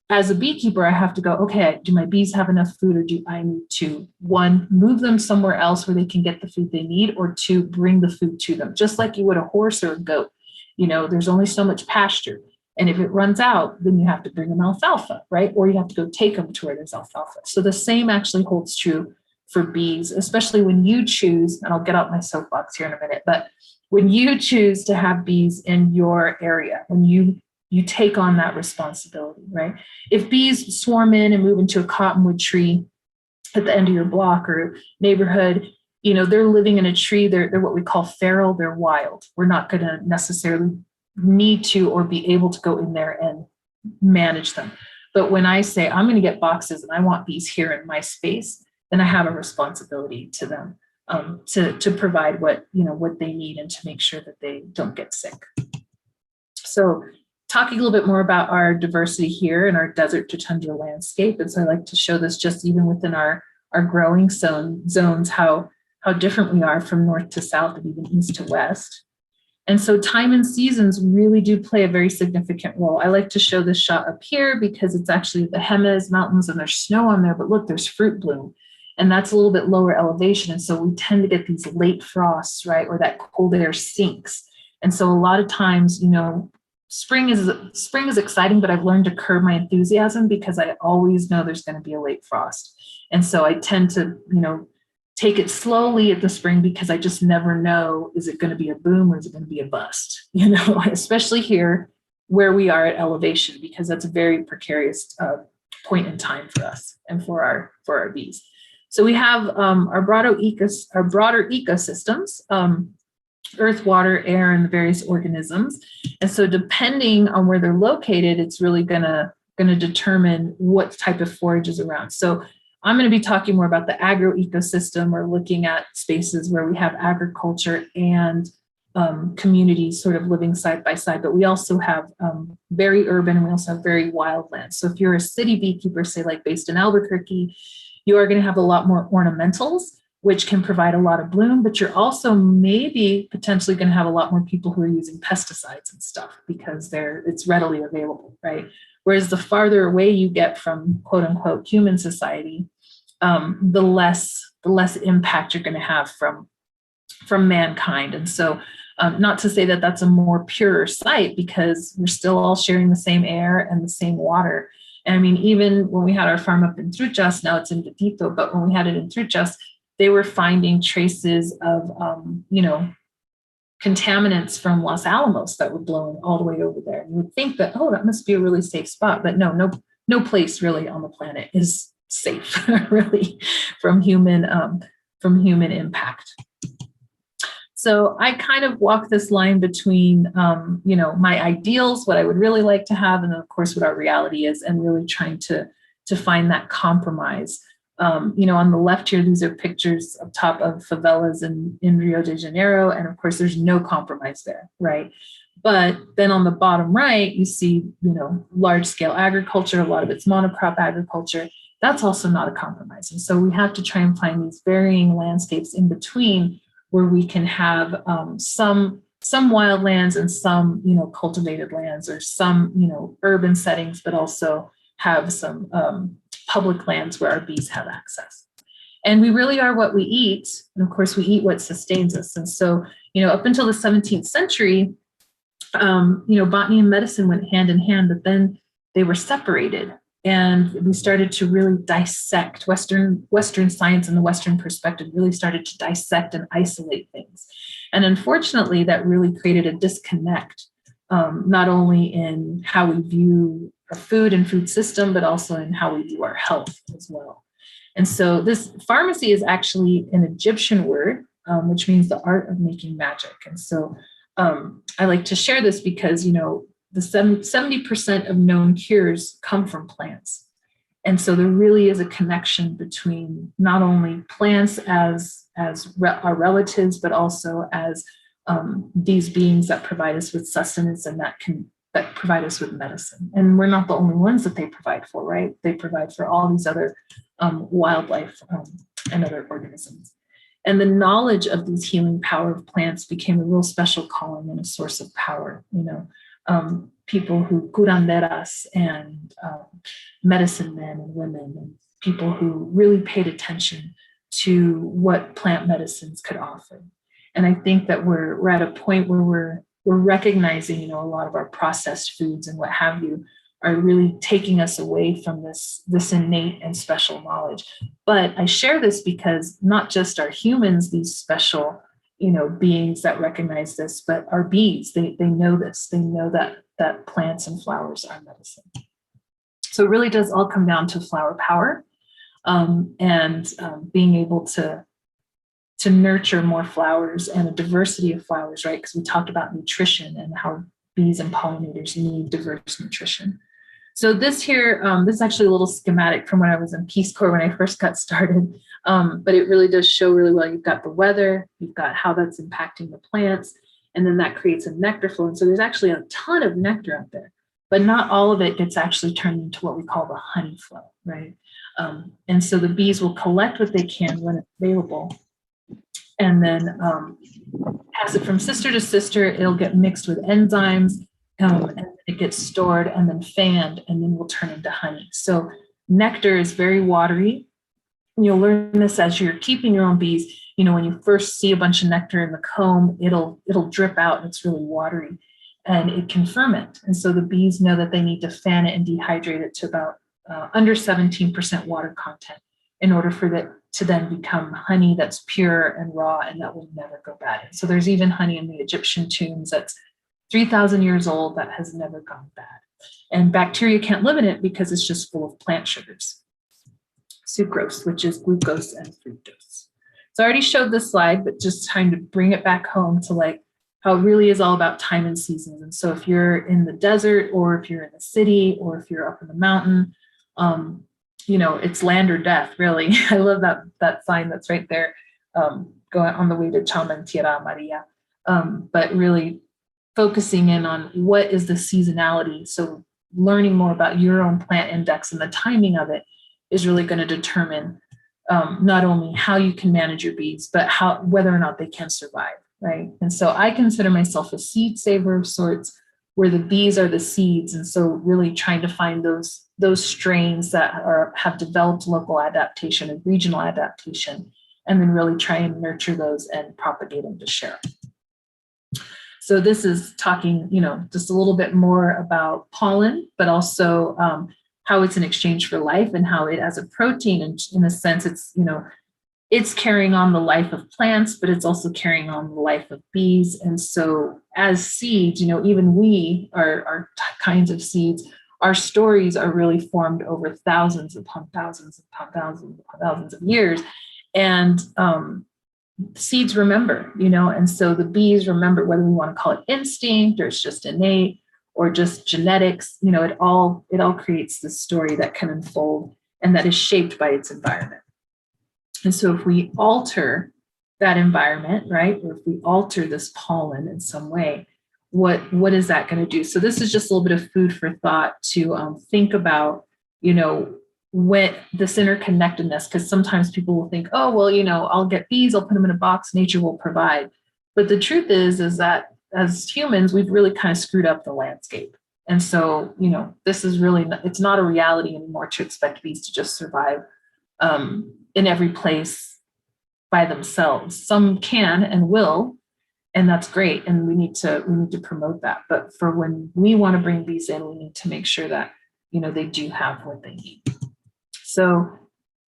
as a beekeeper, I have to go, okay, do my bees have enough food, or do I need to, one, move them somewhere else where they can get the food they need, or two, bring the food to them, just like you would a horse or a goat. There's only so much pasture. And if it runs out, then you have to bring them alfalfa, right? Or you have to go take them to where there's alfalfa. So the same actually holds true for bees, especially when you choose, and I'll get out my soapbox here in a minute, but when you choose to have bees in your area, when you take on that responsibility, right? If bees swarm in and move into a cottonwood tree at the end of your block or neighborhood, they're living in a tree, they're what we call feral, they're wild. We're not going to necessarily need to or be able to go in there and manage them. But when I say I'm going to get boxes and I want bees here in my space, then I have a responsibility to them to provide what they need and to make sure that they don't get sick. So talking a little bit more about our diversity here in our desert to tundra landscape. And so I like to show this just even within our growing zones, how different we are from north to south and even east to west. And so time and seasons really do play a very significant role. I like to show this shot up here because it's actually the Jemez Mountains and there's snow on there, but look, there's fruit bloom. And that's a little bit lower elevation. And so we tend to get these late frosts, right? Or that cold air sinks. And so a lot of times, spring is exciting, but I've learned to curb my enthusiasm because I always know there's going to be a late frost. And so I tend to, take it slowly at the spring because I just never know, is it going to be a boom or is it going to be a bust? Especially here where we are at elevation, because that's a very precarious point in time for us and for our bees. So we have our broader ecosystems, earth, water, air, and the various organisms. And so depending on where they're located, it's really gonna determine what type of forage is around. So I'm going to be talking more about the agro-ecosystem, or looking at spaces where we have agriculture and communities sort of living side by side, but we also have very urban, and we also have very wild lands. So if you're a city beekeeper, say like based in Albuquerque, you are going to have a lot more ornamentals, which can provide a lot of bloom, but you're also maybe potentially going to have a lot more people who are using pesticides and stuff because it's readily available, right? Whereas the farther away you get from quote unquote human society, the less impact you're going to have from mankind. And so not to say that that's a more pure site, because we're still all sharing the same air and the same water. And I mean, even when we had our farm up in Truchas, now it's in Gatito, but when we had it in Truchas, they were finding traces of, contaminants from Los Alamos that were blowing all the way over there. You would think that, that must be a really safe spot, but no place really on the planet is safe, really, from human impact. So I kind of walk this line between, my ideals, what I would really like to have, and then of course what our reality is, and really trying to find that compromise. On the left here, these are pictures up top of favelas in Rio de Janeiro. And of course, there's no compromise there, right? But then on the bottom right, you see, large scale agriculture, a lot of it's monocrop agriculture. That's also not a compromise. And so we have to try and find these varying landscapes in between where we can have some wildlands and some, cultivated lands, or some, urban settings, but also have some public lands where our bees have access. And we really are what we eat. And of course, we eat what sustains us. And so, up until the 17th century, botany and medicine went hand in hand, but then they were separated. And we started to really dissect Western science, and the Western perspective really started to dissect and isolate things. And unfortunately, that really created a disconnect, not only in how we view our food and food system, but also in how we view our health as well. And so this pharmacy is actually an Egyptian word, which means the art of making magic. And so I like to share this because, the 70% of known cures come from plants. And so there really is a connection between not only plants as our relatives, but also as these beings that provide us with sustenance and that provide us with medicine. And we're not the only ones that they provide for, right? They provide for all these other wildlife and other organisms. And the knowledge of these healing power of plants became a real special calling and a source of power. People who curanderas and medicine men and women, and people who really paid attention to what plant medicines could offer. And I think that we're at a point where we're recognizing, a lot of our processed foods and what have you are really taking us away from this innate and special knowledge. But I share this because not just are humans these special, beings that recognize this, but our bees, they know this. They know that plants and flowers are medicine. So it really does all come down to flower power, and being able to nurture more flowers and a diversity of flowers, right? Because we talked about nutrition and how bees and pollinators need diverse nutrition. So this here, this is actually a little schematic from when I was in Peace Corps when I first got started, but it really does show really well. You've got the weather, you've got how that's impacting the plants, and then that creates a nectar flow. And so there's actually a ton of nectar out there, but not all of it gets actually turned into what we call the honey flow, right? And so the bees will collect what they can when it's available, and then pass it from sister to sister. It'll get mixed with enzymes, and it gets stored and then fanned, and then will turn into honey. So nectar is very watery. You'll learn this as you're keeping your own bees. When you first see a bunch of nectar in the comb, it'll drip out and it's really watery. and it can ferment. And so the bees know that they need to fan it and dehydrate it to about under 17% water content in order for that to then become honey that's pure and raw and that will never go bad. So there's even honey in the Egyptian tombs that's 3,000 years old that has never gone bad. And bacteria can't live in it because it's just full of plant sugars. Sucrose, which is glucose and fructose. So I already showed this slide, but just trying to bring it back home to like how it really is all about time and seasons. And so if you're in the desert or if you're in the city or if you're up in the mountain, you know, it's land or death, really. I love that sign that's right there, going on the way to Chamentira Maria. But really focusing in on what is the seasonality. So learning more about your own plant index and the timing of it is really going to determine not only how you can manage your bees, but whether or not they can survive, right? And so I consider myself a seed saver of sorts, where the bees are the seeds. And so really trying to find those strains that have developed local adaptation and regional adaptation, and then really try and nurture those and propagate them to share. So this is talking, you know, just a little bit more about pollen, but also how it's an exchange for life and how it, as a protein, and in a sense, it's, you know, it's carrying on the life of plants, but it's also carrying on the life of bees. And so as seeds, you know, even we are kinds of seeds, our stories are really formed over thousands upon thousands upon thousands upon thousands of years. And seeds remember, you know, and so the bees remember, whether we want to call it instinct or it's just innate or just genetics, you know, it all creates this story that can unfold and that is shaped by its environment. And so if we alter that environment, right, or if we alter this pollen in some way, what is that going to do? So this is just a little bit of food for thought to think about, you know, when this interconnectedness, because sometimes people will think, oh, well, you know, I'll get bees, I'll put them in a box, nature will provide. But the truth is that as humans, we've really kind of screwed up the landscape. And so, you know, this is really, it's not a reality anymore to expect bees to just survive in every place by themselves. Some can and will, and that's great. And we need to promote that. But for when we want to bring bees in, we need to make sure that, you know, they do have what they need. So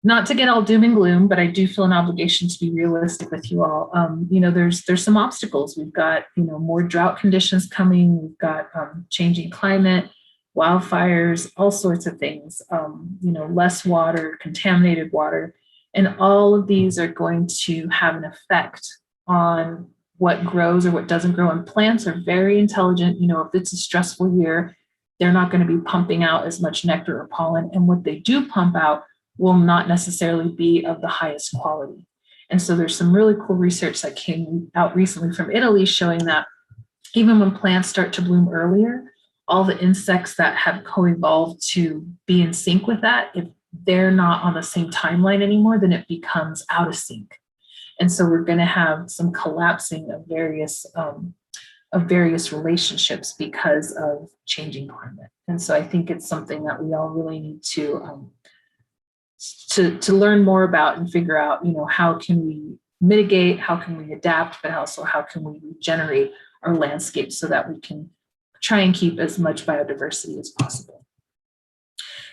not to get all doom and gloom, but I do feel an obligation to be realistic with you all. You know, there's some obstacles. We've got, you know, more drought conditions coming. We've got changing climate, wildfires, all sorts of things, you know, less water, contaminated water. And all of these are going to have an effect on what grows or what doesn't grow. And plants are very intelligent. You know, if it's a stressful year, they're not going to be pumping out as much nectar or pollen. And what they do pump out will not necessarily be of the highest quality. And so there's some really cool research that came out recently from Italy showing that even when plants start to bloom earlier, all the insects that have co-evolved to be in sync with that, if they're not on the same timeline anymore, then it becomes out of sync. And so we're going to have some collapsing of various relationships because of changing climate. And so I think it's something that we all really need to learn more about and figure out, you know, how can we mitigate, how can we adapt, but also how can we regenerate our landscape so that we can try and keep as much biodiversity as possible.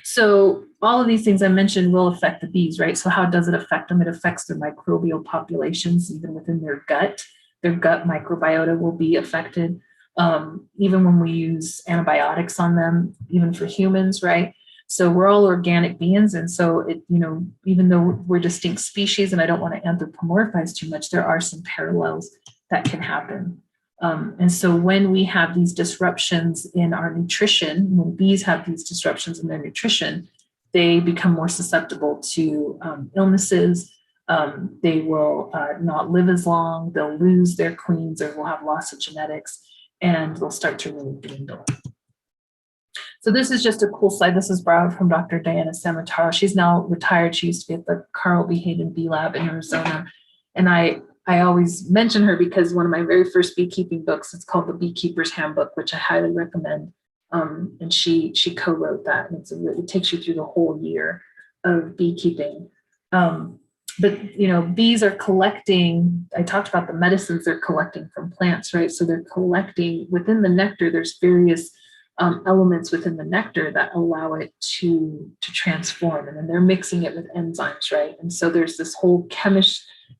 So all of these things I mentioned will affect the bees, right? So how does it affect them? It affects their microbial populations, even within their gut. Their gut microbiota will be affected. Even when we use antibiotics on them, even for humans, right? So we're all organic beings. And so it, you know, even though we're distinct species, and I don't want to anthropomorphize too much, there are some parallels that can happen. And so when we have these disruptions in our nutrition, when bees have these disruptions in their nutrition, they become more susceptible to illnesses. They will not live as long. They'll lose their queens or will have loss of genetics, and they'll start to really dwindle. So this is just a cool slide. This is borrowed from Dr. Diana Samataro. She's now retired. She used to be at the Carl B. Hayden Bee Lab in Arizona. And I always mention her because one of my very first beekeeping books, it's called The Beekeeper's Handbook, which I highly recommend. And she co-wrote that. And it takes you through the whole year of beekeeping. but, you know, bees are collecting, I talked about the medicines they're collecting from plants, right? So they're collecting within the nectar, there's various elements within the nectar that allow it to transform. And then they're mixing it with enzymes, right? And so there's this whole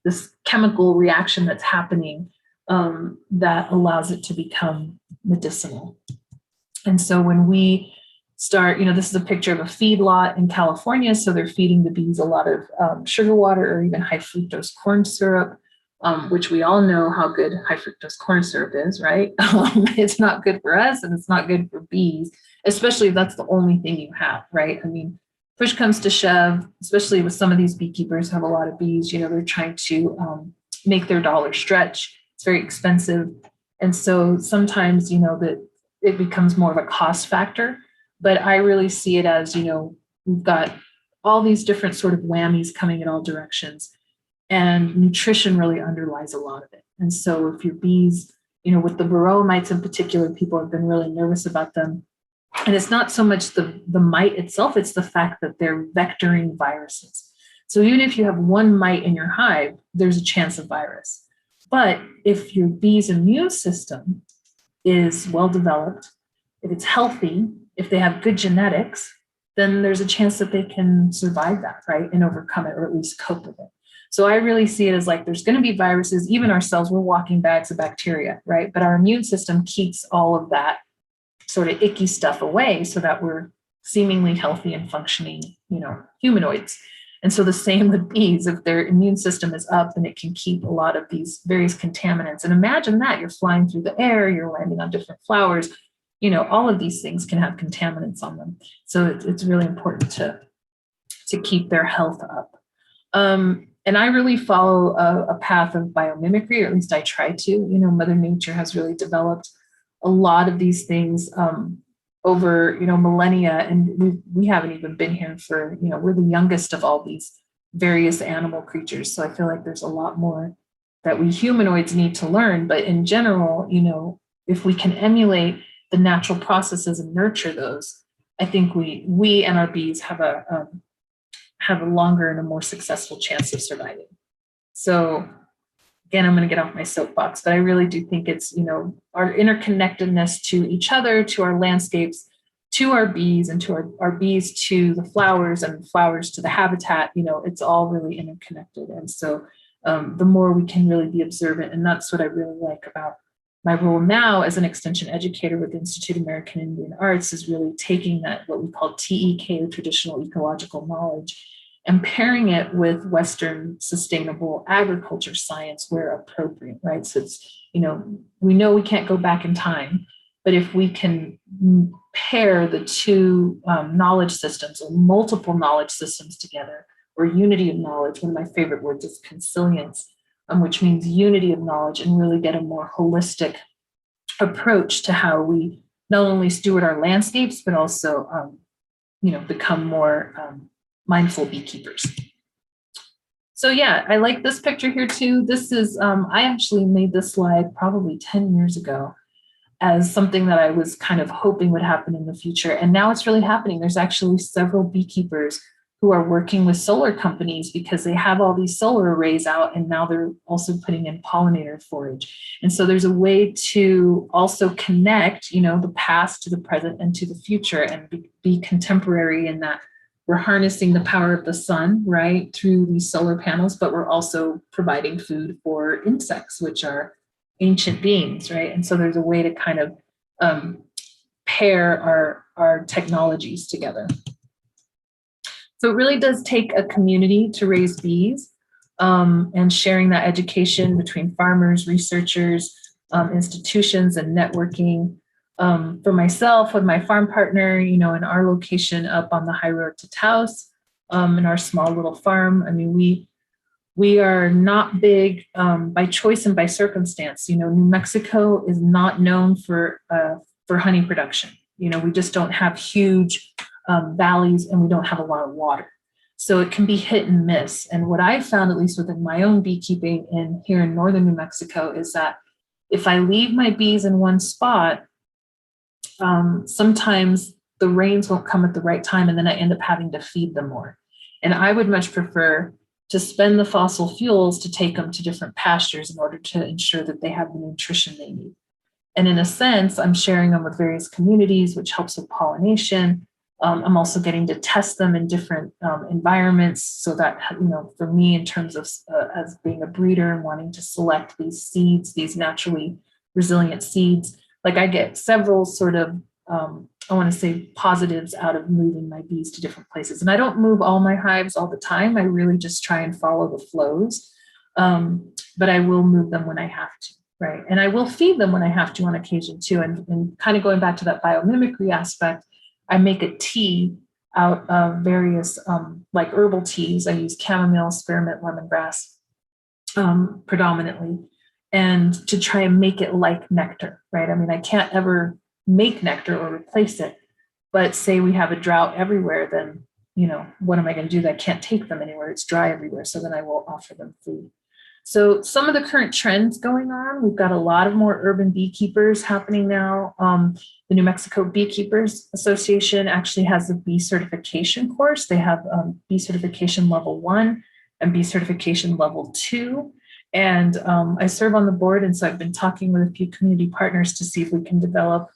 this chemical reaction that's happening that allows it to become medicinal. And so when we start, you know, this is a picture of a feedlot in California. So they're feeding the bees a lot of sugar water or even high fructose corn syrup, which we all know how good high fructose corn syrup is, right? It's not good for us and it's not good for bees, especially if that's the only thing you have, right? I mean, push comes to shove, especially with some of these beekeepers who have a lot of bees, you know, they're trying to make their dollar stretch. It's very expensive. And so sometimes, you know, that it becomes more of a cost factor. But I really see it as, you know, we've got all these different sort of whammies coming in all directions, and nutrition really underlies a lot of it. And so if your bees, you know, with the varroa mites in particular, people have been really nervous about them. And it's not so much the mite itself, it's the fact that they're vectoring viruses. So even if you have one mite in your hive, there's a chance of virus. But if your bee's immune system is well developed, if it's healthy, if they have good genetics, then there's a chance that they can survive that, right? And overcome it, or at least cope with it. So I really see it as like, there's going to be viruses, even ourselves, we're walking bags of bacteria, right? But our immune system keeps all of that sort of icky stuff away so that we're seemingly healthy and functioning, you know, humanoids. And so the same with bees, if their immune system is up, then it can keep a lot of these various contaminants. And imagine that you're flying through the air, you're landing on different flowers, you know, all of these things can have contaminants on them. So it's really important to keep their health up. And I really follow a path of biomimicry, or at least I try to. You know, Mother Nature has really developed a lot of these things over, you know, millennia, and we haven't even been here for, you know, we're the youngest of all these various animal creatures. So I feel like there's a lot more that we humanoids need to learn. But in general, you know, if we can emulate the natural processes and nurture those, I think we and our bees have a longer and a more successful chance of surviving. So again, I'm going to get off my soapbox, but I really do think it's, you know, our interconnectedness to each other, to our landscapes, to our bees, and to our bees to the flowers, and flowers to the habitat. You know, it's all really interconnected. And so the more we can really be observant, and that's what I really like about my role now as an extension educator with the Institute of American Indian Arts, is really taking that, what we call TEK, or traditional ecological knowledge, and pairing it with Western sustainable agriculture science where appropriate, right? So it's, you know we can't go back in time, but if we can pair the two knowledge systems, or multiple knowledge systems together, or unity of knowledge, one of my favorite words is consilience, which means unity of knowledge, and really get a more holistic approach to how we not only steward our landscapes, but also, become more mindful beekeepers. So yeah, I like this picture here too. This is, I actually made this slide probably 10 years ago as something that I was kind of hoping would happen in the future. And now it's really happening. There's actually several beekeepers who are working with solar companies because they have all these solar arrays out, and now they're also putting in pollinator forage. And so there's a way to also connect, the past to the present and to the future, and be contemporary in that we're harnessing the power of the sun, right, through these solar panels, but we're also providing food for insects, which are ancient beings, right? And so there's a way to kind of pair our technologies together. So it really does take a community to raise bees, and sharing that education between farmers, researchers, institutions, and networking. For myself, with my farm partner, in our location up on the high road to Taos, in our small little farm, I mean, we are not big by choice and by circumstance. New Mexico is not known for honey production. We just don't have huge valleys, and we don't have a lot of water. So it can be hit and miss. And what I found, at least within my own beekeeping here in northern New Mexico, is that if I leave my bees in one spot, sometimes the rains won't come at the right time, and then I end up having to feed them more. And I would much prefer to spend the fossil fuels to take them to different pastures in order to ensure that they have the nutrition they need. And in a sense, I'm sharing them with various communities, which helps with pollination. I'm also getting to test them in different environments so that, for me, in terms of as being a breeder and wanting to select these seeds, these naturally resilient seeds, like I get several sort of, I want to say, positives out of moving my bees to different places. And I don't move all my hives all the time. I really just try and follow the flows, but I will move them when I have to. Right. And I will feed them when I have to on occasion too. And kind of going back to that biomimicry aspect, I make a tea out of various like herbal teas. I use chamomile, spearmint, lemongrass predominantly, and to try and make it like nectar. Right. I mean, I can't ever make nectar or replace it. But say we have a drought everywhere, then, what am I going to do? I can't take them anywhere. It's dry everywhere. So then I will offer them food. So some of the current trends going on, we've got a lot of more urban beekeepers happening now. The New Mexico Beekeepers Association actually has a bee certification course. They have bee certification level 1 and bee certification level 2. And I serve on the board. And so I've been talking with a few community partners to see if we can develop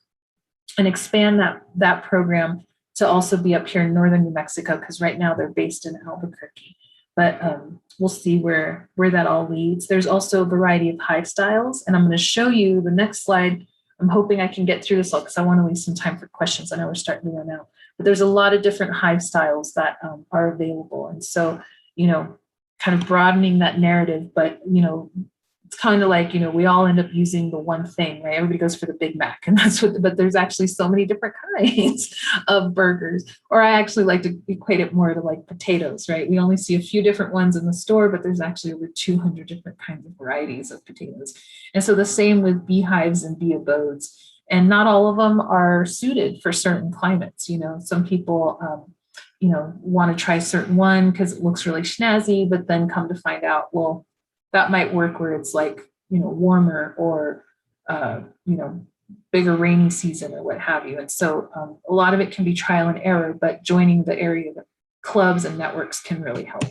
and expand that program to also be up here in northern New Mexico, because right now they're based in Albuquerque. But we'll see where that all leads. There's also a variety of hive styles, and I'm going to show you the next slide. I'm hoping I can get through this all because I want to leave some time for questions. I know we're starting to run out, but there's a lot of different hive styles that are available. And so, kind of broadening that narrative, but, it's kind of like, we all end up using the one thing, right? Everybody goes for the Big Mac, and but there's actually so many different kinds of burgers. Or I actually like to equate it more to like potatoes, right? We only see a few different ones in the store, but there's actually over 200 different kinds of varieties of potatoes. And so the same with beehives and bee abodes. And not all of them are suited for certain climates. Some people, want to try certain one because it looks really snazzy, but then come to find out, well, that might work where it's like, warmer or, bigger rainy season or what have you. And so a lot of it can be trial and error, but joining the area clubs and networks can really help.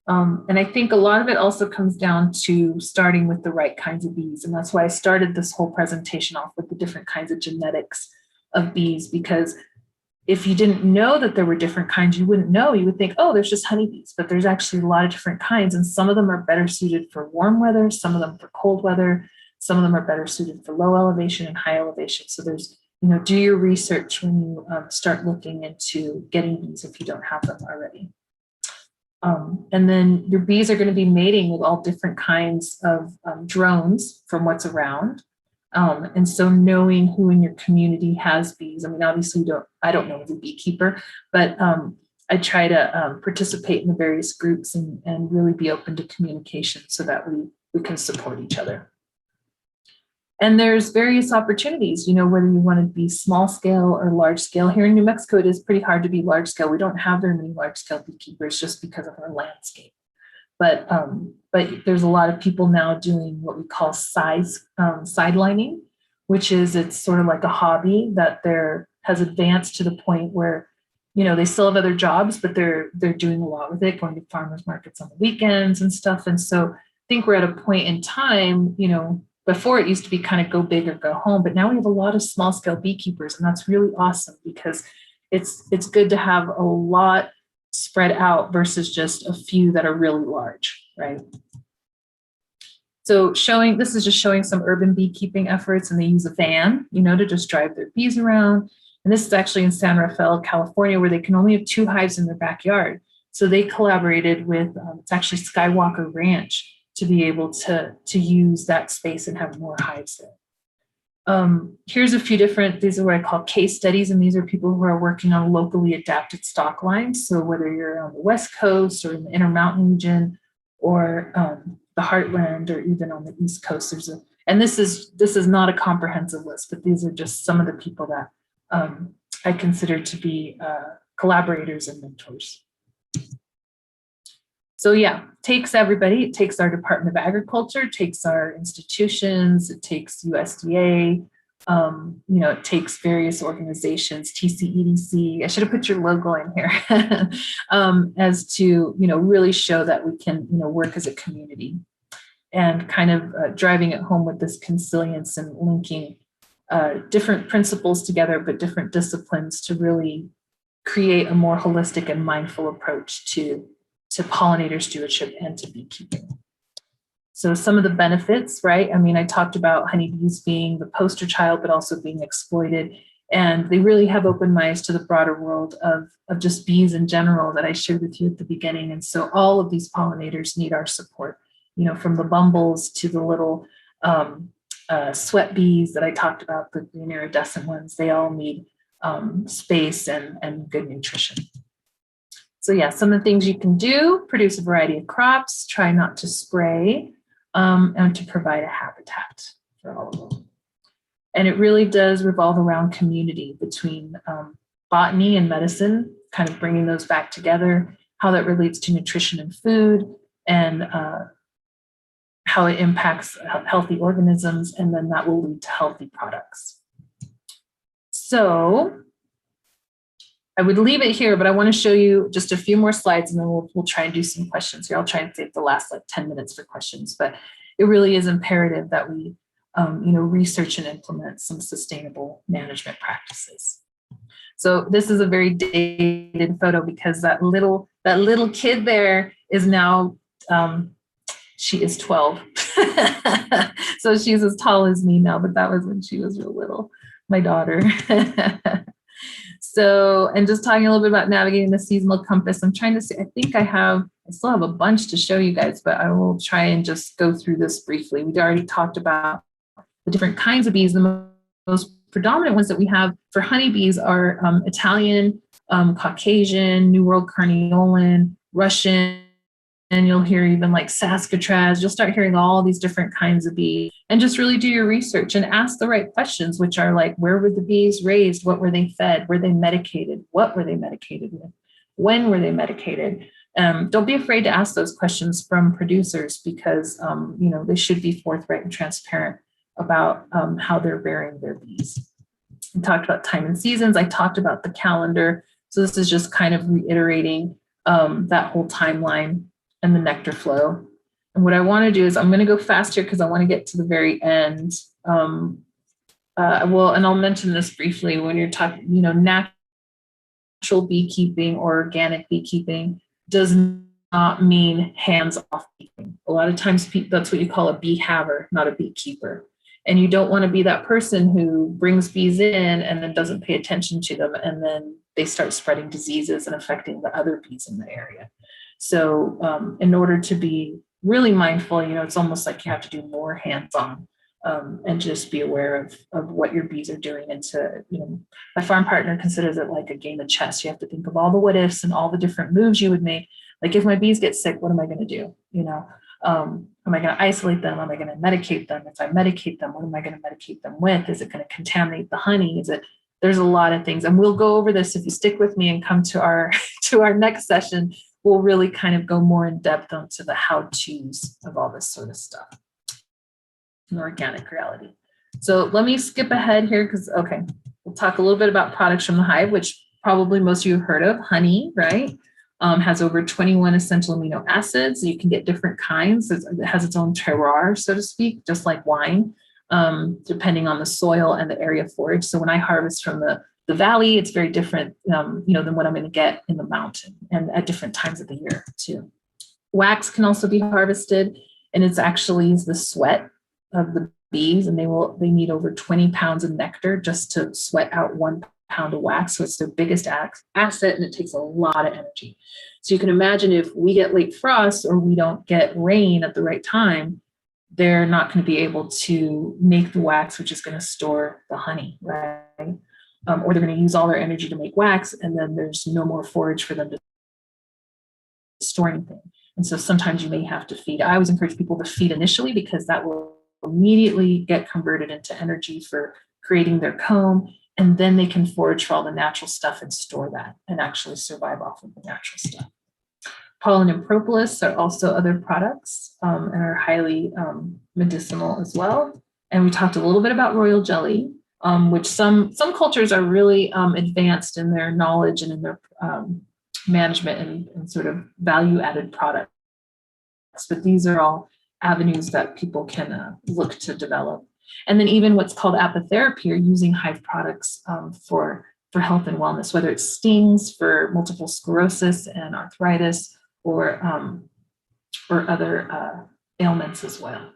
And I think a lot of it also comes down to starting with the right kinds of bees. And that's why I started this whole presentation off with the different kinds of genetics of bees, because if you didn't know that there were different kinds, you wouldn't know. You would think, oh, there's just honeybees, but there's actually a lot of different kinds. And some of them are better suited for warm weather, some of them for cold weather, some of them are better suited for low elevation and high elevation. So there's, do your research when you start looking into getting bees if you don't have them already. And then your bees are going to be mating with all different kinds of drones from what's around. And so knowing who in your community has bees, I mean, obviously I don't know as a beekeeper, but I try to participate in the various groups and really be open to communication so that we can support each other. And there's various opportunities, whether you want to be small scale or large scale. Here in New Mexico, it is pretty hard to be large scale. We don't have very many large scale beekeepers just because of our landscape. But there's a lot of people now doing what we call sidelining, which is it's sort of like a hobby that has advanced to the point where, they still have other jobs, but they're doing a lot with it, going to farmers markets on the weekends and stuff. And so I think we're at a point in time, before it used to be kind of go big or go home, but now we have a lot of small scale beekeepers, and that's really awesome because it's good to have a lot spread out versus just a few that are really large, right? So this is just showing some urban beekeeping efforts, and they use a van, to just drive their bees around. And this is actually in San Rafael, California, where they can only have 2 hives in their backyard. So they collaborated with, it's actually Skywalker Ranch, to be able to use that space and have more hives there. Here's a few these are what I call case studies, and these are people who are working on locally adapted stock lines. So whether you're on the West Coast or in the Intermountain region or the Heartland or even on the East Coast, and this is not a comprehensive list, but these are just some of the people that I consider to be collaborators and mentors. So yeah, takes everybody. It takes our Department of Agriculture, it takes our institutions, it takes USDA, You know, it takes various organizations, TCEDC, I should have put your logo in here, as to, you know, really show that we can, you know, work as a community, and kind of driving it home with this consilience and linking different principles together, but different disciplines to really create a more holistic and mindful approach to pollinator stewardship and to beekeeping. So some of the benefits, right? I mean, I talked about honeybees being the poster child, but also being exploited. And they really have opened my eyes to the broader world of just bees in general that I shared with you at the beginning. And so all of these pollinators need our support, you know, from the bumbles to the little sweat bees that I talked about, the iridescent ones. They all need space and good nutrition. So yeah, some of the things you can do: produce a variety of crops, try not to spray, and to provide a habitat for all of them. And it really does revolve around community between botany and medicine, kind of bringing those back together, how that relates to nutrition and food, and how it impacts healthy organisms, and then that will lead to healthy products. So I would leave it here, but I want to show you just a few more slides, and then we'll try and do some questions here. I'll try and save the last like 10 minutes for questions, but it really is imperative that we you know, research and implement some sustainable management practices. So this is a very dated photo because that little kid there is now, she is 12. So she's as tall as me now, but that was when she was real little, my daughter. So, and just talking a little bit about navigating the seasonal compass, I'm trying to see, I still have a bunch to show you guys, but I will try and just go through this briefly. We already talked about the different kinds of bees. The most predominant ones that we have for honeybees are Italian, Caucasian, New World Carniolan, Russian, and you'll hear even like Saskatraz. You'll start hearing all these different kinds of bees, and just really do your research and ask the right questions, which are like, where were the bees raised? What were they fed? Were they medicated? What were they medicated with? When were they medicated? Don't be afraid to ask those questions from producers, because you know, they should be forthright and transparent about how they're rearing their bees. We talked about time and seasons. I talked about the calendar. So this is just kind of reiterating that whole timeline and the nectar flow. And what I want to do is I'm going to go fast here because I want to get to the very end. And I'll mention this briefly when you're talking, you know, natural beekeeping or organic beekeeping does not mean hands-off beekeeping. A lot of times that's what you call a bee haver, not a beekeeper. And you don't want to be that person who brings bees in and then doesn't pay attention to them, and then they start spreading diseases and affecting the other bees in the area. So in order to be really mindful, you know, it's almost like you have to do more hands-on and just be aware of what your bees are doing. And to, you know, my farm partner considers it like a game of chess. You have to think of all the what ifs and all the different moves you would make. Like, if my bees get sick, what am I going to do? You know, am I going to isolate them? Am I going to medicate them? If I medicate them, what am I going to medicate them with? Is it going to contaminate the honey? There's a lot of things, and we'll go over this if you stick with me and come to our next session. We'll really kind of go more in depth onto the how-tos of all this sort of stuff in organic reality. So let me skip ahead here because, okay, we'll talk a little bit about products from the hive, which probably most of you have heard of. Honey, right? Has over 21 essential amino acids. You can get different kinds. It has its own terroir, so to speak, just like wine, depending on the soil and the area foraged. So when I harvest from the valley, it's very different, you know, than what I'm going to get in the mountain, and at different times of the year too. Wax can also be harvested, and it's actually the sweat of the bees, and they need over 20 pounds of nectar just to sweat out 1 pound of wax. So it's their biggest asset, and it takes a lot of energy. So you can imagine if we get late frost or we don't get rain at the right time, they're not going to be able to make the wax, which is going to store the honey, right? Or they're going to use all their energy to make wax, and then there's no more forage for them to store anything. And so sometimes you may have to feed. I always encourage people to feed initially, because that will immediately get converted into energy for creating their comb, and then they can forage for all the natural stuff and store that and actually survive off of the natural stuff. Pollen and propolis are also other products and are highly medicinal as well. And we talked a little bit about royal jelly. which some cultures are really advanced in their knowledge and in their management and sort of value-added products. But these are all avenues that people can look to develop. And then even what's called apitherapy, or using hive products for health and wellness, whether it's stings for multiple sclerosis and arthritis, or other ailments as well.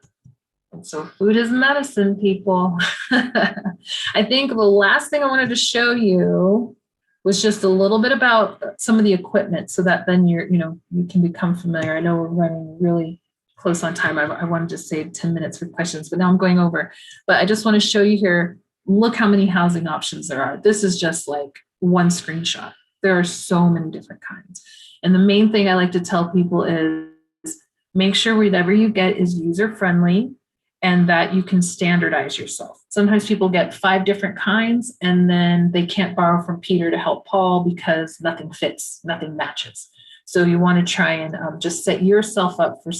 And so food is medicine, people. I think the last thing I wanted to show you was just a little bit about some of the equipment, so that then you can become familiar. I know we're running really close on time. I wanted to save 10 minutes for questions, but now I'm going over. But I just want to show you here, look how many housing options there are. This is just like one screenshot. There are so many different kinds. And the main thing I like to tell people is make sure whatever you get is user-friendly and that you can standardize yourself. Sometimes people get 5 different kinds and then they can't borrow from Peter to help Paul because nothing fits, nothing matches. So you want to try and just set yourself up for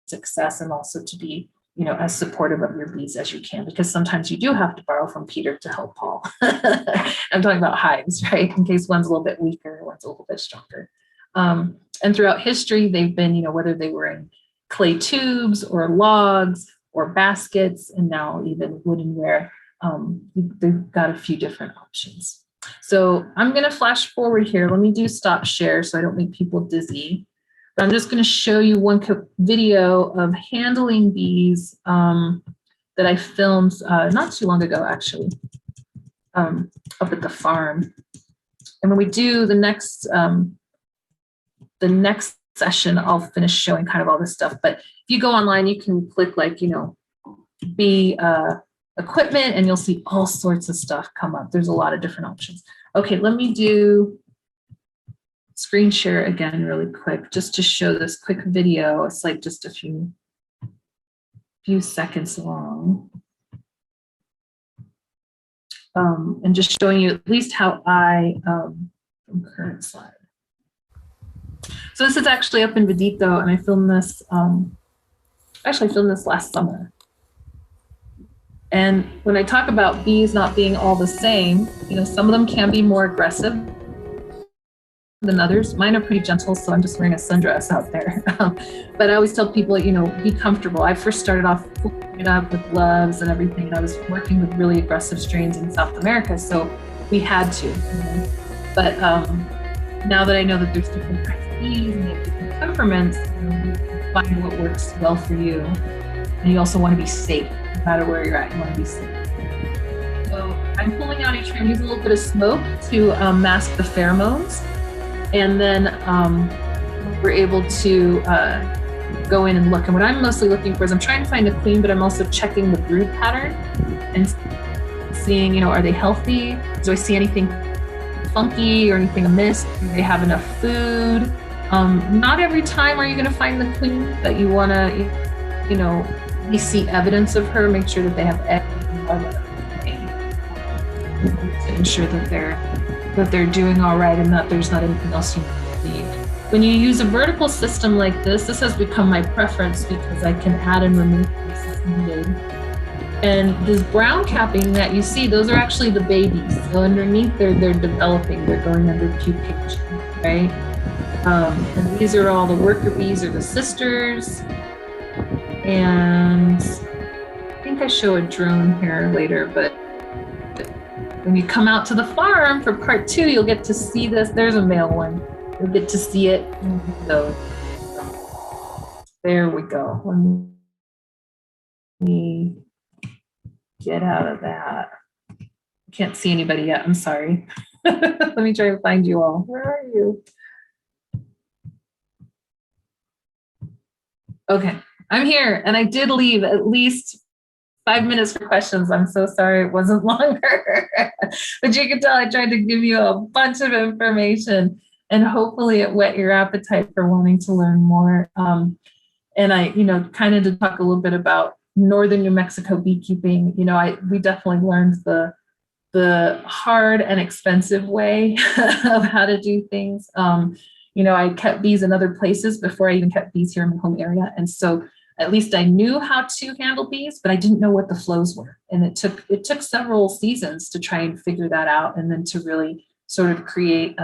success, and also to be, as supportive of your bees as you can, because sometimes you do have to borrow from Peter to help Paul. I'm talking about hives, right? In case one's a little bit weaker, one's a little bit stronger. And throughout history, they've been, whether they were in clay tubes or logs or baskets, and now even woodenware, they've got a few different options. So I'm going to flash forward here. Let me do stop share so I don't make people dizzy. But I'm just going to show you one video of handling bees that I filmed not too long ago, actually, up at the farm. And when we do the next session, I'll finish showing kind of all this stuff. But if you go online, you can click bee equipment, and you'll see all sorts of stuff come up. There's a lot of different options. Okay, let me do screen share again really quick, just to show this quick video. It's like just a few seconds long. And just showing you at least how from current slide. So this is actually up in Vidito, and I filmed this, actually I filmed this last summer. And when I talk about bees not being all the same, some of them can be more aggressive than others. Mine are pretty gentle, so I'm just wearing a sundress out there. But I always tell people, be comfortable. I first started off pulling it up with gloves and everything, and I was working with really aggressive strains in South America, so we had to. But now that I know that there's different kinds of bees and they have different temperaments, you find what works well for you. And you also want to be safe. No matter where you're at, you want to be safe. So I'm pulling out each room, use a little bit of smoke to mask the pheromones. And then we're able to go in and look. And what I'm mostly looking for is I'm trying to find the queen, but I'm also checking the brood pattern and seeing, are they healthy? Do I see anything funky or anything amiss? Do they have enough food? Not every time are you going to find the queen, but you want to, you see evidence of her, make sure that they have eggs to ensure that they're doing all right and that there's not anything else you need. When you use a vertical system like this has become my preference because I can add and remove things as needed. And this brown capping that you see, those are actually the babies. So underneath they're developing, they're going under pupation, right? And these are all the worker bees or the sisters. And I think I show a drone here later, but when you come out to the farm for part 2, you'll get to see this. There's a male one. You'll get to see it. So there we go. Let me get out of that. Can't see anybody yet. I'm sorry. Let me try to find you all. Where are you? Okay, I'm here. And I did leave at least 5 minutes for questions. I'm so sorry it wasn't longer. But you can tell I tried to give you a bunch of information, and hopefully it whet your appetite for wanting to learn more. And I, kind of to talk a little bit about northern New Mexico beekeeping, we definitely learned the hard and expensive way of how to do things. I kept bees in other places before I even kept bees here in my home area. And so at least I knew how to handle bees, but I didn't know what the flows were. And it took several seasons to try and figure that out, and then to really sort of create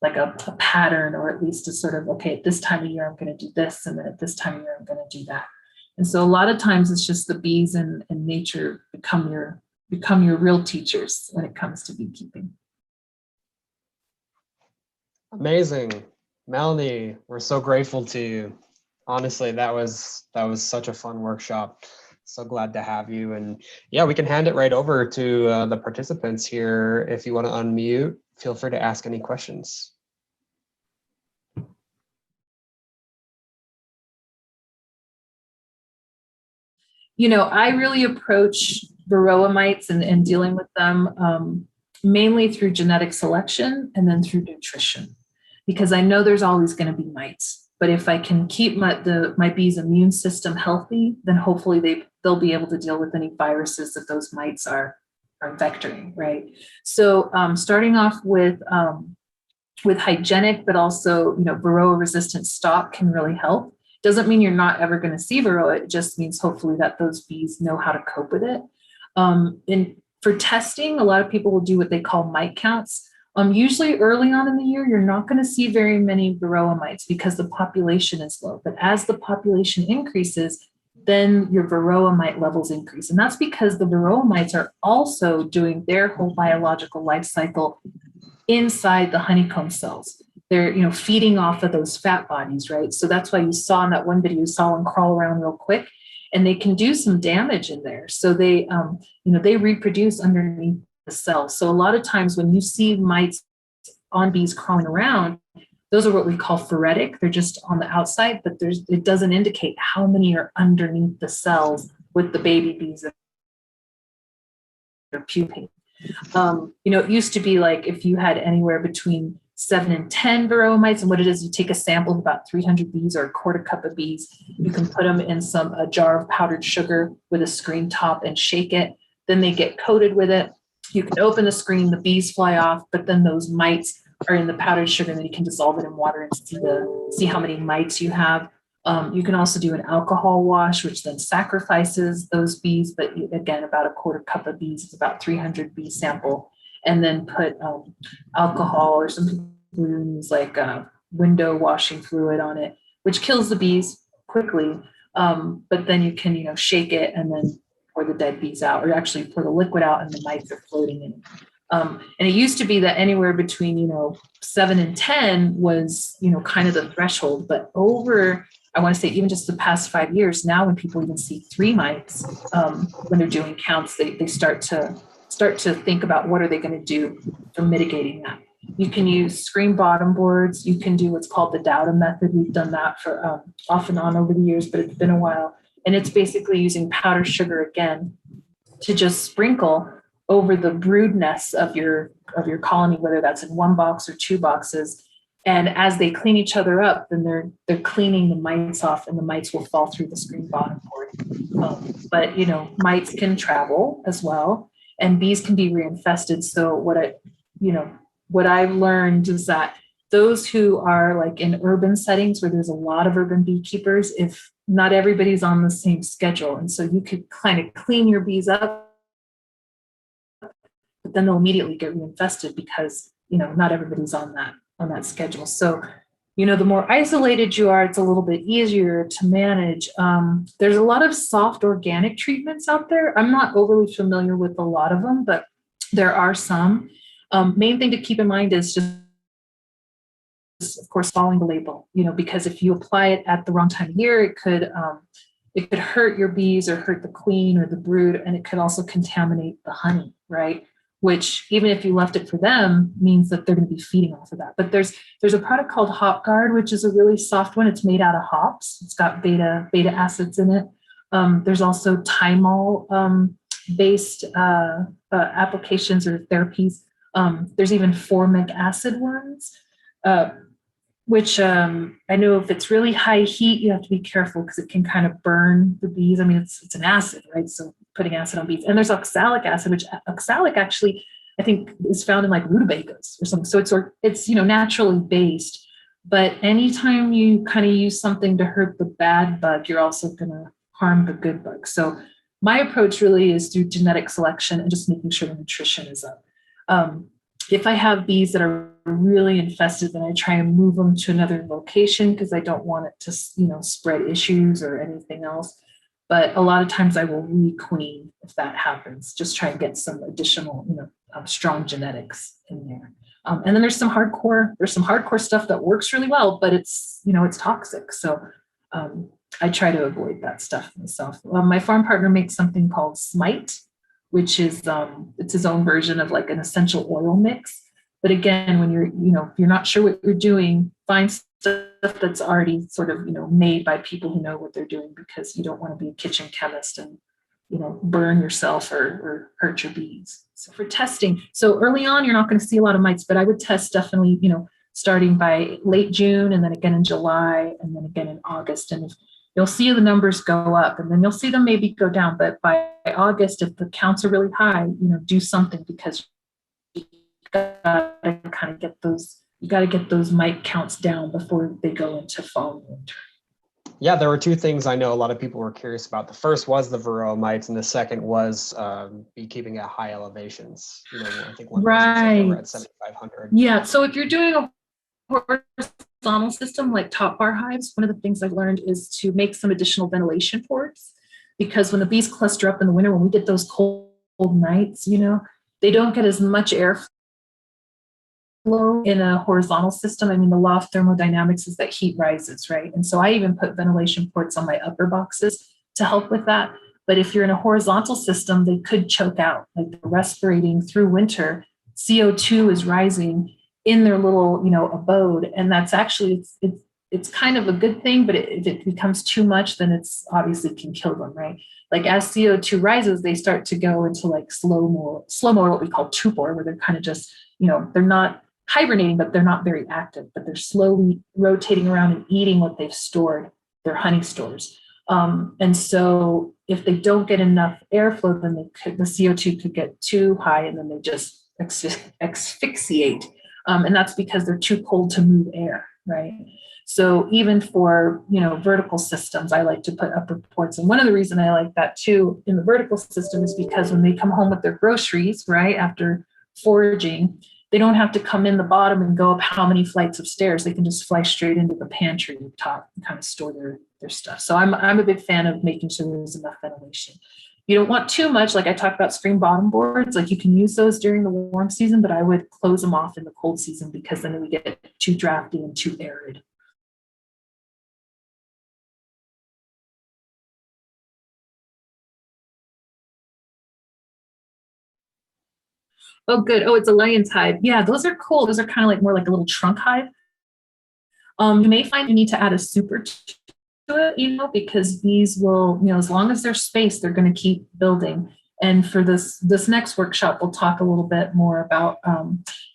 like a pattern, or at least a sort of, okay, at this time of year, I'm going to do this. And then at this time of year, I'm going to do that. And so a lot of times it's just the bees and nature become your real teachers when it comes to beekeeping. Amazing. Melanie, we're so grateful to you. Honestly, that was such a fun workshop. So glad to have you. And yeah, we can hand it right over to the participants here. If you want to unmute, feel free to ask any questions. You know, I really approach varroa mites and dealing with them mainly through genetic selection and then through nutrition, because I know there's always going to be mites. But if I can keep my bees' immune system healthy, then hopefully they'll be able to deal with any viruses that those mites are vectoring, right? So starting off with hygienic, but also, you know, varroa resistant stock can really help. Doesn't mean you're not ever going to see varroa. It just means hopefully that those bees know how to cope with it. And for testing, a lot of people will do what they call mite counts. Usually early on in the year, you're not going to see very many varroa mites because the population is low. But as the population increases, then your varroa mite levels increase. And that's because the varroa mites are also doing their whole biological life cycle inside the honeycomb cells. They're, you know, feeding off of those fat bodies, right? So that's why you saw in that one video, you saw them crawl around real quick, and they can do some damage in there. So they, you know, they reproduce underneath the cells. So a lot of times when you see mites on bees crawling around, those are what we call phoretic. They're just on the outside, but it doesn't indicate how many are underneath the cells with the baby bees that are pupating. You know, it used to be like if you had anywhere between 7 and 10 varroa mites, and what it is, you take a sample of about 300 bees or a quarter cup of bees, you can put them in a jar of powdered sugar with a screen top and shake it. Then they get coated with it. You can open the screen, the bees fly off, but then those mites are in the powdered sugar, and then you can dissolve it in water and see how many mites you have. You can also do an alcohol wash, which then sacrifices those bees, but again, about a quarter cup of bees is about 300 bee sample, and then put alcohol, or some people use like window washing fluid on it, which kills the bees quickly. But then you can, you know, shake it and then pour the dead bees out, or actually pour the liquid out and the mites are floating in it. And it used to be that anywhere between, you know, 7 and 10 was, you know, kind of the threshold, but over, I want to say even just the past 5 years now, when people even see 3 mites, when they're doing counts, they start to think about what are they going to do for mitigating that. You can use screen bottom boards. You can do what's called the Dowda method. We've done that for off and on over the years, but it's been a while. And it's basically using powdered sugar again to just sprinkle over the brood nests of your colony, whether that's in 1 box or 2 boxes. And as they clean each other up, then they're cleaning the mites off, and the mites will fall through the screen bottom board. But you know, mites can travel as well, and bees can be reinfested. So what I've learned is that those who are like in urban settings where there's a lot of urban beekeepers, if not everybody's on the same schedule, and so you could kind of clean your bees up, but then they'll immediately get reinfested because, you know, not everybody's on that schedule. So, you know, the more isolated you are, it's a little bit easier to manage. There's a lot of soft organic treatments out there. I'm not overly familiar with a lot of them, but there are some. Main thing to keep in mind is just, of course, following the label, you know, because if you apply it at the wrong time of year, it could hurt your bees or hurt the queen or the brood, and it could also contaminate the honey, right? Which, even if you left it for them, means that they're going to be feeding off of that. But there's a product called Hop Guard, which is a really soft one. It's made out of hops. It's got beta acids in it. There's also thymol based applications or therapies. There's even formic acid ones, which I know if it's really high heat, you have to be careful because it can kind of burn the bees. I mean, it's an acid, right? So putting acid on bees. And there's oxalic acid, which oxalic actually, I think, is found in like rutabagas or something. So it's, you know, naturally based. But anytime you kind of use something to hurt the bad bug, you're also going to harm the good bug. So my approach really is through genetic selection and just making sure the nutrition is up. If I have bees that are really infested, then I try and move them to another location because I don't want it to, spread issues or anything else. But a lot of times I will requeen if that happens, just try and get some additional, strong genetics in there. And then there's some hardcore stuff that works really well, but it's toxic. So I try to avoid that stuff myself. My farm partner makes something called Smite, which is it's his own version of like an essential oil mix. But again, when if you're not sure what you're doing, find stuff that's already sort of, made by people who know what they're doing, because you don't want to be a kitchen chemist and, burn yourself or hurt your bees. So for testing, so early on, you're not going to see a lot of mites, but I would test definitely, starting by late June and then again in July and then again in August. And you'll see the numbers go up and then you'll see them maybe go down. But by August, if the counts are really high, do something, because you got to kind of get those mite counts down before they go into fall and winter. Yeah, there were two things I know a lot of people were curious about. The first was the varroa mites, and the second was beekeeping at high elevations. I think one right. Over at 7,500. Yeah, so if you're doing a horizontal system like top bar hives, one of the things I've learned is to make some additional ventilation ports, because when the bees cluster up in the winter, when we get those cold nights, they don't get as much airflow in a horizontal system. I mean, the law of thermodynamics is that heat rises, right? And so I even put ventilation ports on my upper boxes to help with that. But if you're in a horizontal system, they could choke out, like they're respirating through winter. CO2 is rising in their little, abode. And that's actually, it's kind of a good thing, but if it becomes too much, then it's obviously can kill them, right? Like as CO2 rises, they start to go into like slow mo, what we call torpor, where they're kind of just, they're not hibernating, but they're not very active, but they're slowly rotating around and eating what they've stored, their honey stores. And so if they don't get enough airflow, then the CO2 could get too high and then they just asphyxiate. And that's because they're too cold to move air, right? So even for, vertical systems, I like to put upper ports. And one of the reasons I like that too in the vertical system is because when they come home with their groceries, right, after foraging, they don't have to come in the bottom and go up how many flights of stairs. They can just fly straight into the pantry top and kind of store their stuff. So I'm a big fan of making sure there's enough ventilation. You don't want too much, like I talked about screen bottom boards, like you can use those during the warm season, but I would close them off in the cold season because then we get too drafty and too arid. Oh, good. Oh, it's a lion's hive. Yeah, those are cool. Those are kind of like more like a little trunk hive. You may find you need to add a super to it, because bees will, as long as there's space, they're going to keep building. And for this next workshop, we'll talk a little bit more about,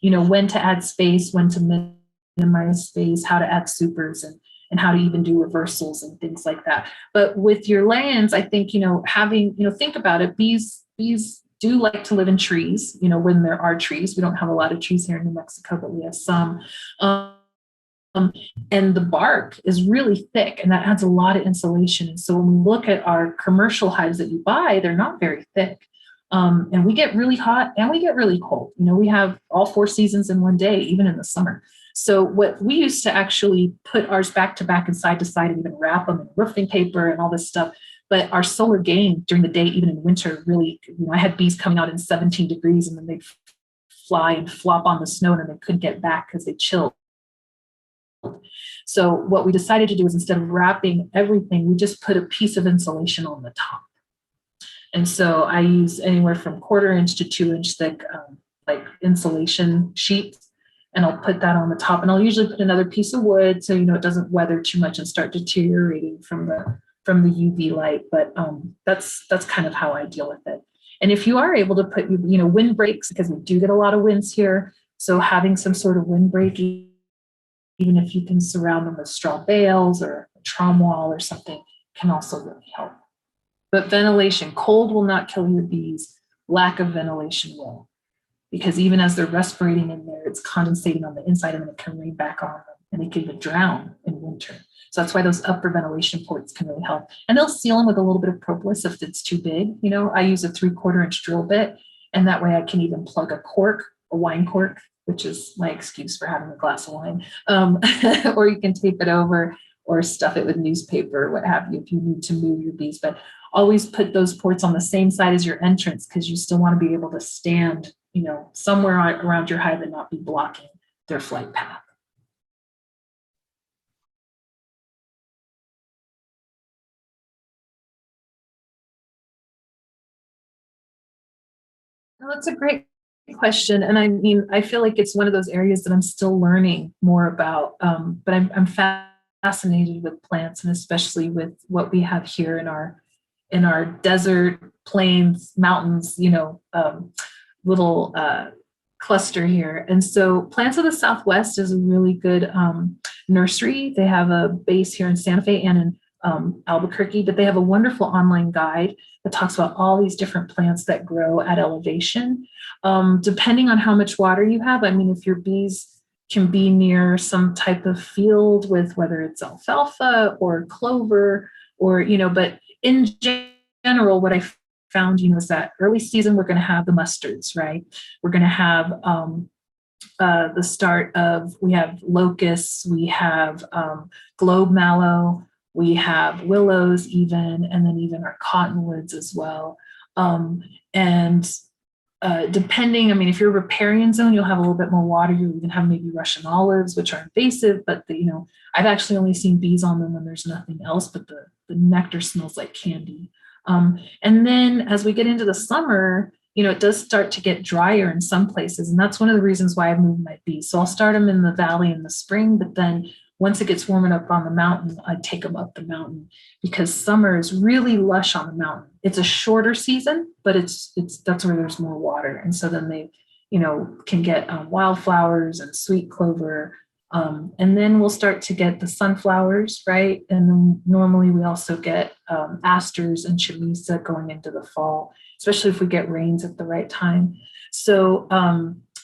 when to add space, when to minimize space, how to add supers, and how to even do reversals and things like that. But with your lands, I think, having, think about it, bees do like to live in trees, when there are trees. We don't have a lot of trees here in New Mexico, but we have some. And the bark is really thick, and that adds a lot of insulation. And so when we look at our commercial hives that you buy, they're not very thick. And we get really hot and we get really cold. We have all 4 seasons in one day, even in the summer. So what we used to actually put ours back to back and side to side and even wrap them in roofing paper and all this stuff. But our solar gain during the day, even in winter, really, I had bees coming out in 17 degrees and then they'd fly and flop on the snow and then they couldn't get back because they chilled. So what we decided to do is, instead of wrapping everything, we just put a piece of insulation on the top. And so I use anywhere from 1/4 inch to 2 inch thick, like insulation sheets. And I'll put that on the top, and I'll usually put another piece of wood so, it doesn't weather too much and start deteriorating from the UV light. But that's kind of how I deal with it. And if you are able to put, wind breaks, because we do get a lot of winds here. So having some sort of windbreak, even if you can surround them with straw bales or a trom wall or something, can also really help. But ventilation, cold will not kill your bees. Lack of ventilation will, because even as they're respirating in there, it's condensating on the inside and then it can rain back on them. and they could even drown in winter. So that's why those upper ventilation ports can really help. And they'll seal them with a little bit of propolis if it's too big. You know, I use a 3/4 inch drill bit, and that way I can even plug a cork, a wine cork, which is my excuse for having a glass of wine. Or you can tape it over or stuff it with newspaper, or what have you, if you need to move your bees. But always put those ports on the same side as your entrance, because you still want to be able to stand, you know, somewhere around your hive and not be blocking their flight path. Well, that's a great question. And I mean, I feel like it's one of those areas that I'm still learning more about. But I'm fascinated with plants, and especially with what we have here in our desert, plains, mountains, you know, little cluster here. And so Plants of the Southwest is a really good nursery. They have a base here in Santa Fe and in Albuquerque, but they have a wonderful online guide that talks about all these different plants that grow at elevation. Depending on how much water you have, I mean, if your bees can be near some type of field with whether it's alfalfa or clover or, you know, but in general, what I found, you know, is that early season, we're going to have the mustards, right? We're going to have the start of, we have locusts, we have globe mallow, we have willows even, and then even our cottonwoods as well. Depending, I mean, if you're a riparian zone, you'll have a little bit more water. You'll even have maybe Russian olives, which are invasive, but you know, I've actually only seen bees on them when there's nothing else, but the nectar smells like candy. And then as we get into the summer, you know, it does start to get drier in some places. And that's one of the reasons why I've moved my bees. So I'll start them in the valley in the spring, but then once it gets warm enough on the mountain, I take them up the mountain, because summer is really lush on the mountain. It's a shorter season, but it's that's where there's more water. And so then they, you know, can get wildflowers and sweet clover. And then we'll start to get the sunflowers, right? And then normally we also get asters and chamisa going into the fall, especially if we get rains at the right time. So,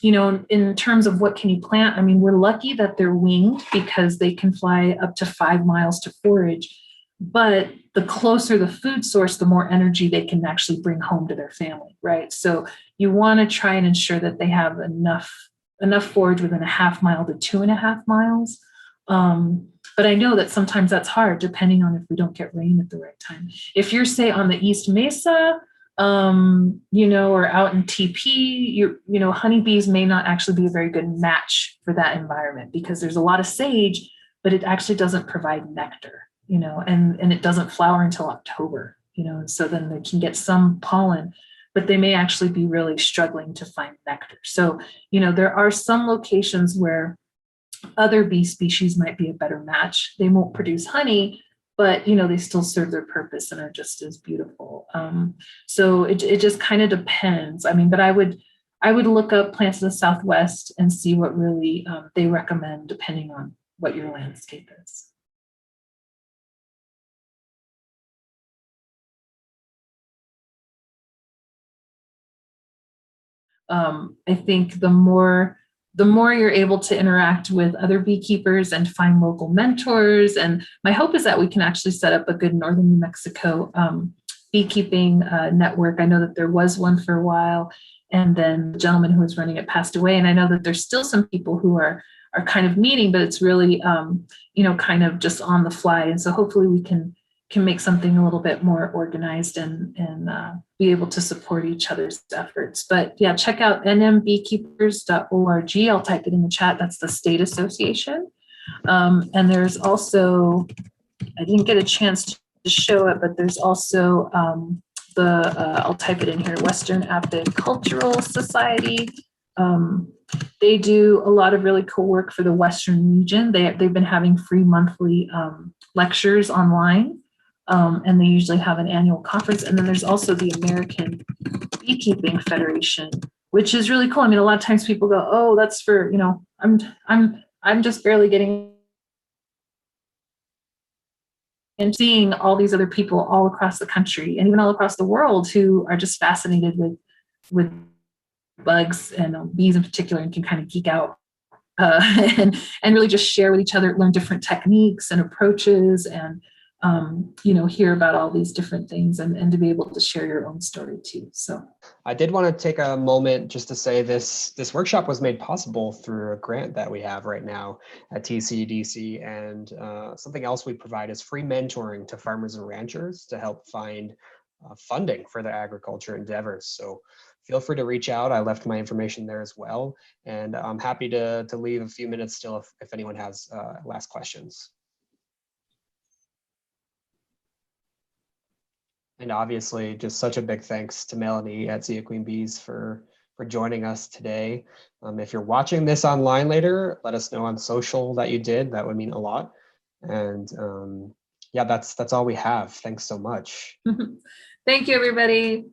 you know, in terms of what can you plant, I mean, we're lucky that they're winged because they can fly up to 5 miles to forage. But the closer the food source, the more energy they can actually bring home to their family, right? So you want to try and ensure that they have enough forage within a 1/2 mile to 2.5 miles. But I know that sometimes that's hard depending on if we don't get rain at the right time. If you're, say, on the East Mesa, you know, or out in TP, you know, honeybees may not actually be a very good match for that environment, because there's a lot of sage, but it actually doesn't provide nectar, you know, and it doesn't flower until October, you know, and so then they can get some pollen, but they may actually be really struggling to find nectar. So, you know, there are some locations where other bee species might be a better match. They won't produce honey, but, you know, they still serve their purpose and are just as beautiful. So it just kind of depends. I mean, but I would look up Plants of the Southwest and see what really they recommend depending on what your landscape is. I think the more you're able to interact with other beekeepers and find local mentors, and my hope is that we can actually set up a good Northern New Mexico beekeeping network. I know that there was one for a while, and then the gentleman who was running it passed away, and I know that there's still some people who are kind of meeting, but it's really you know, kind of just on the fly. And so hopefully we can make something a little bit more organized and be able to support each other's efforts. But yeah, check out nmbeekeepers.org. I'll type it in the chat. That's the state association. And there's also, I didn't get a chance to show it, but there's also I'll type it in here, Western Apicultural Society. They do a lot of really cool work for the Western region. They've been having free monthly lectures online. And they usually have an annual conference. And then there's also the American Beekeeping Federation, which is really cool. I mean, a lot of times people go, "Oh, that's for, you know, I'm just barely getting," and seeing all these other people all across the country and even all across the world who are just fascinated with bugs and bees in particular, and can kind of geek out and really just share with each other, learn different techniques and approaches, and hear about all these different things, and to be able to share your own story too. So I did want to take a moment just to say this workshop was made possible through a grant that we have right now at TCDC, and something else we provide is free mentoring to farmers and ranchers to help find funding for their agriculture endeavors. So feel free to reach out. I left my information there as well, and I'm happy to leave a few minutes still if anyone has last questions. And obviously, just such a big thanks to Melanie at Zia Queenbees for joining us today. If you're watching this online later, let us know on social that you did. That would mean a lot. And yeah, that's all we have. Thanks so much. Thank you, everybody.